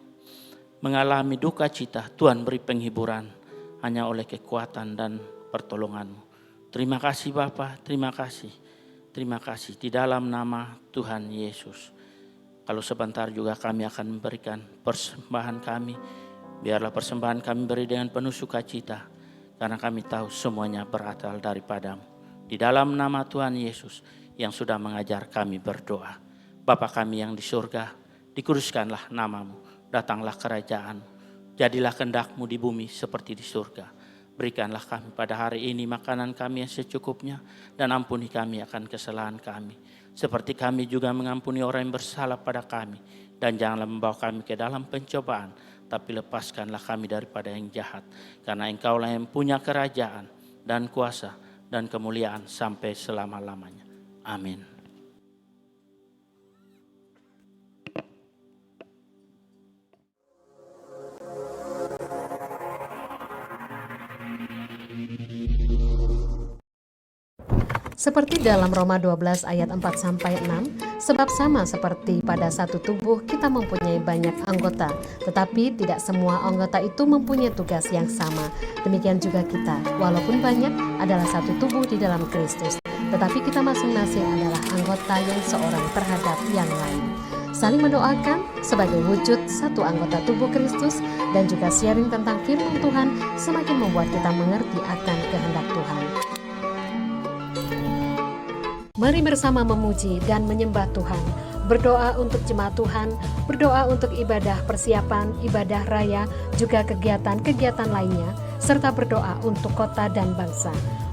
mengalami duka cita, Tuhan beri penghiburan hanya oleh kekuatan dan pertolongan-Mu. Terima kasih Bapa, terima kasih. Terima kasih di dalam nama Tuhan Yesus. Kalau sebentar juga kami akan memberikan persembahan kami. Biarlah persembahan kami beri dengan penuh sukacita, karena kami tahu semuanya berasal daripada-Mu. Di dalam nama Tuhan Yesus yang sudah mengajar kami berdoa. Bapa kami yang di surga, dikuduskanlah nama-Mu, datanglah kerajaan-Mu, jadilah kehendak-Mu di bumi seperti di surga. Berikanlah kami pada hari ini makanan kami yang secukupnya, dan ampuni kami akan kesalahan kami, seperti kami juga mengampuni orang yang bersalah pada kami. Dan janganlah membawa kami ke dalam pencobaan, tapi lepaskanlah kami daripada yang jahat. Karena Engkau-Lah yang punya kerajaan dan kuasa dan kemuliaan sampai selama-lamanya. Amin. Seperti dalam Roma 12 ayat 4-6, sebab sama seperti pada satu tubuh kita mempunyai banyak anggota, tetapi tidak semua anggota itu mempunyai tugas yang sama. Demikian juga kita, walaupun banyak, adalah satu tubuh di dalam Kristus, tetapi kita masing-masing adalah anggota yang seorang terhadap yang lain. Saling mendoakan sebagai wujud satu anggota tubuh Kristus, dan juga sharing tentang firman Tuhan semakin membuat kita mengerti akan kehendak Tuhan. Mari bersama memuji dan menyembah Tuhan, berdoa untuk jemaat Tuhan, berdoa untuk ibadah persiapan, ibadah raya, juga kegiatan-kegiatan lainnya. serta berdoa untuk kota dan bangsa.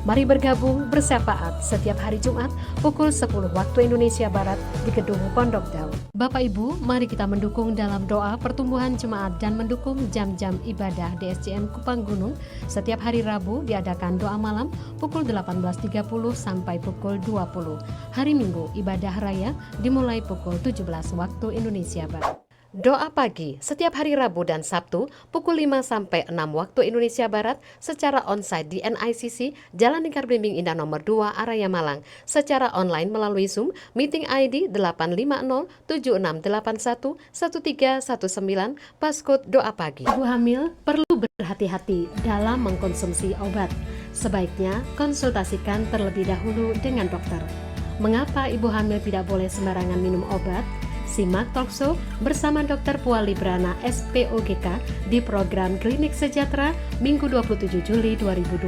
Mari bergabung bersyafaat setiap hari Jumat pukul 10 waktu Indonesia Barat di Gedung Pondok Daun. Bapak Ibu, mari kita mendukung dalam doa pertumbuhan jemaat dan mendukung jam-jam ibadah DSJM Kupang Gunung. Setiap hari Rabu diadakan doa malam pukul 18.30 sampai pukul 20. Hari Minggu ibadah raya dimulai pukul 17 waktu Indonesia Barat. Doa pagi setiap hari Rabu dan Sabtu pukul 5 sampai 6 waktu Indonesia Barat secara onsite di NICC Jalan Lingkar Blimbing Indah nomor 2 Araya Malang, secara online melalui Zoom meeting ID 85076811319 passcode doa pagi. Ibu hamil perlu berhati-hati dalam mengkonsumsi obat. Sebaiknya konsultasikan terlebih dahulu dengan dokter. Mengapa ibu hamil tidak boleh sembarangan minum obat? Simak talkshow bersama Dr. Puan Librana SPOGK di program Klinik Sejahtera Minggu 27 Juli 2025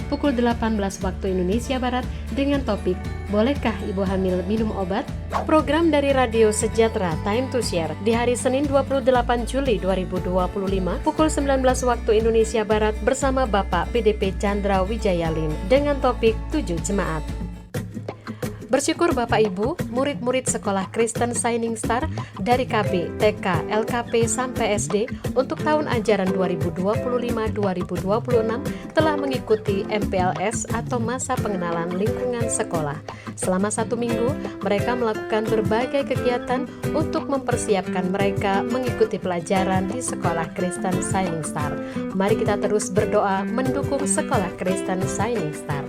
pukul 18 waktu Indonesia Barat dengan topik Bolehkah Ibu Hamil Minum Obat? Program dari Radio Sejahtera Time to Share di hari Senin 28 Juli 2025 pukul 19 waktu Indonesia Barat bersama Bapak PDP Chandra Wijayalim dengan topik 7 Jemaat. Bersyukur Bapak Ibu, murid-murid Sekolah Kristen Shining Star dari KB, TK, LKP sampai SD untuk tahun ajaran 2025-2026 telah mengikuti MPLS atau masa pengenalan lingkungan sekolah. Selama 1 minggu, mereka melakukan berbagai kegiatan untuk mempersiapkan mereka mengikuti pelajaran di Sekolah Kristen Shining Star. Mari kita terus berdoa mendukung Sekolah Kristen Shining Star.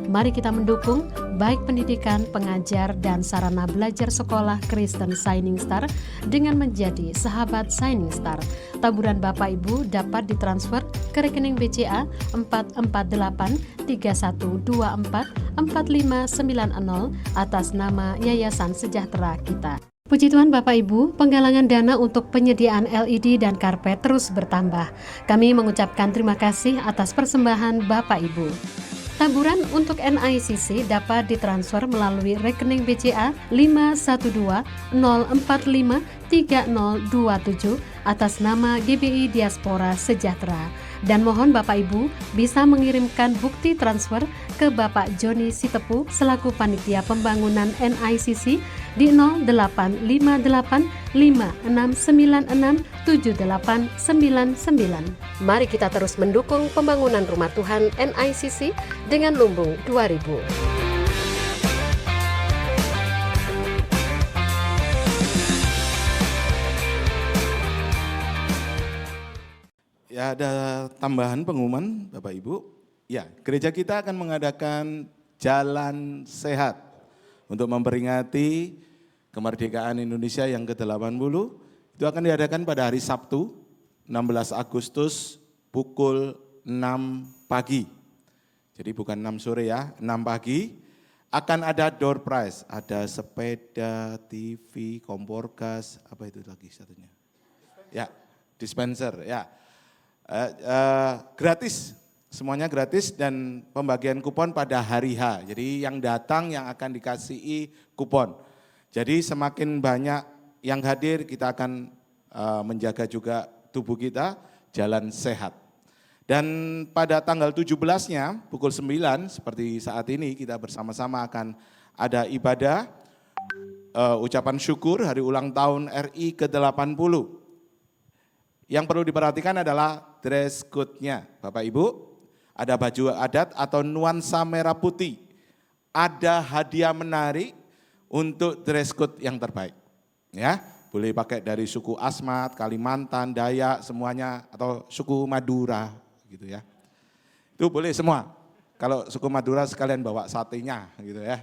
Mari kita mendukung baik pendidikan, pengajar, dan sarana belajar sekolah Kristen Shining Star dengan menjadi sahabat Shining Star. Taburan Bapak Ibu dapat ditransfer ke rekening BCA 44831244590 atas nama Yayasan Sejahtera Kita. Puji Tuhan Bapak Ibu, penggalangan dana untuk penyediaan LED dan karpet terus bertambah. Kami mengucapkan terima kasih atas persembahan Bapak Ibu. Taburan untuk NICC dapat ditransfer melalui rekening BCA 51204530027 atas nama GBI Diaspora Sejahtera. Dan mohon Bapak Ibu bisa mengirimkan bukti transfer ke Bapak Joni Sitepu selaku Panitia Pembangunan NICC di 0856967899. Mari kita terus mendukung pembangunan Rumah Tuhan NICC dengan lumbung 2000. Ya, ada tambahan pengumuman Bapak Ibu. Ya, gereja kita akan mengadakan Jalan Sehat untuk memperingati kemerdekaan Indonesia yang ke-80. Itu akan diadakan pada hari Sabtu 16 Agustus pukul 6 pagi. Jadi bukan 6 sore ya, 6 pagi. Akan ada door prize, ada sepeda, TV, kompor gas, apa itu lagi satunya? Ya, dispenser ya. Gratis, semuanya gratis dan pembagian kupon pada hari H. Jadi yang datang yang akan dikasihi kupon. Jadi semakin banyak yang hadir kita akan menjaga juga tubuh kita jalan sehat. Dan pada tanggal 17-nya pukul 9 seperti saat ini kita bersama-sama akan ada ibadah ucapan syukur hari ulang tahun RI ke-80. Yang perlu diperhatikan adalah dress code-nya, Bapak Ibu. Ada baju adat atau nuansa merah putih. Ada hadiah menarik untuk dress code yang terbaik. Ya, boleh pakai dari suku Asmat, Kalimantan, Dayak, semuanya atau suku Madura gitu ya. Itu boleh semua. Kalau suku Madura sekalian bawa satenya gitu ya.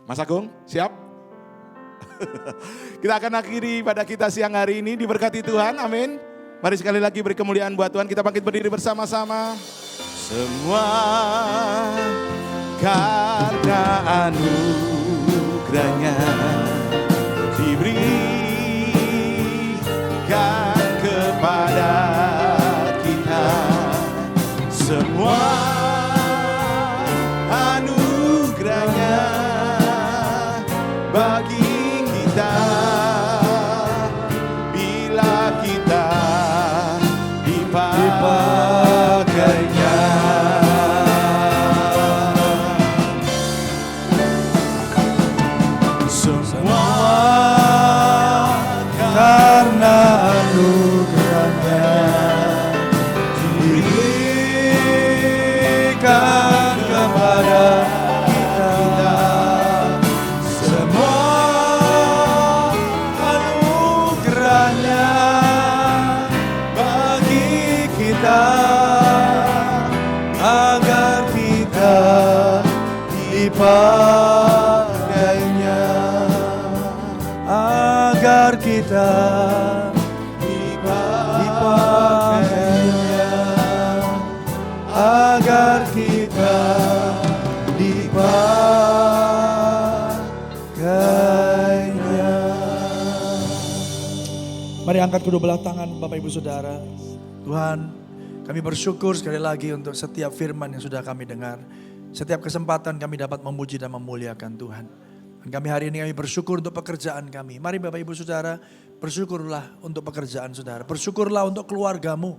Mas Agung, siap? Kita akan akhiri pada kita siang hari ini, diberkati Tuhan, amin. Mari sekali lagi beri kemuliaan buat Tuhan, kita bangkit berdiri bersama-sama. Semua karena anugerahnya diberikan kepada kita. Semua anugerahnya bagi kita, bila kita dipanggil dipakainya, agar kita dipakainya, agar kita dipakainya. Mari angkat kedua belah tangan Bapak Ibu Saudara. Tuhan, kami bersyukur sekali lagi untuk setiap firman yang sudah kami dengar. Setiap kesempatan kami dapat memuji dan memuliakan Tuhan. Dan kami hari ini kami bersyukur untuk pekerjaan kami. Mari Bapak Ibu Saudara, bersyukurlah untuk pekerjaan saudara. Bersyukurlah untuk keluargamu.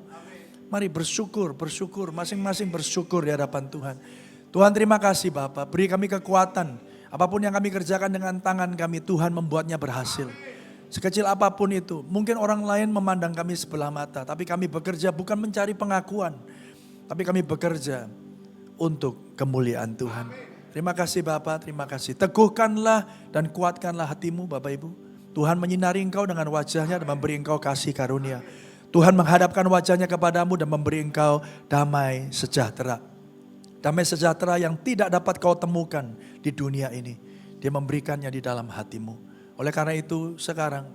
Mari bersyukur, masing-masing bersyukur di hadapan Tuhan. Tuhan terima kasih Bapak, beri kami kekuatan. Apapun yang kami kerjakan dengan tangan kami, Tuhan membuatnya berhasil. Sekecil apapun itu, mungkin orang lain memandang kami sebelah mata. Tapi kami bekerja bukan mencari pengakuan. Tapi kami bekerja untuk kemuliaan Tuhan. Terima kasih Bapak, terima kasih. Teguhkanlah dan kuatkanlah hatimu Bapak Ibu. Tuhan menyinari engkau dengan wajahnya dan memberi engkau kasih karunia. Tuhan menghadapkan wajahnya kepadamu dan memberi engkau damai sejahtera. Damai sejahtera yang tidak dapat kau temukan di dunia ini. Dia memberikannya di dalam hatimu. Oleh karena itu sekarang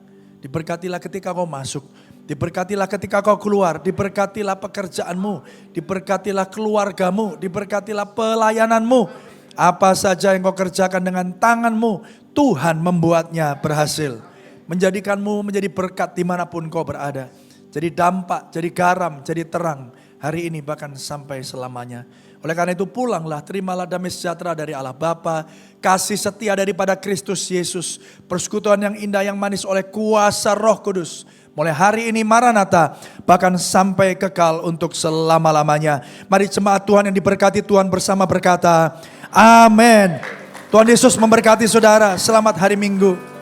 diberkatilah ketika kau masuk. Diberkatilah ketika kau keluar. Diberkatilah pekerjaanmu. Diberkatilah keluargamu. Diberkatilah pelayananmu. Apa saja yang kau kerjakan dengan tanganmu, Tuhan membuatnya berhasil. Menjadikanmu menjadi berkat dimanapun kau berada. Jadi dampak, jadi garam, jadi terang. Hari ini bahkan sampai selamanya. Oleh karena itu pulanglah, terimalah damai sejahtera dari Allah Bapa, kasih setia daripada Kristus Yesus, persekutuan yang indah yang manis oleh kuasa Roh Kudus. Mulai hari ini Maranatha, bahkan sampai kekal untuk selama-lamanya. Mari jemaat Tuhan yang diberkati Tuhan bersama berkata, Amin. Tuhan Yesus memberkati saudara, selamat hari Minggu.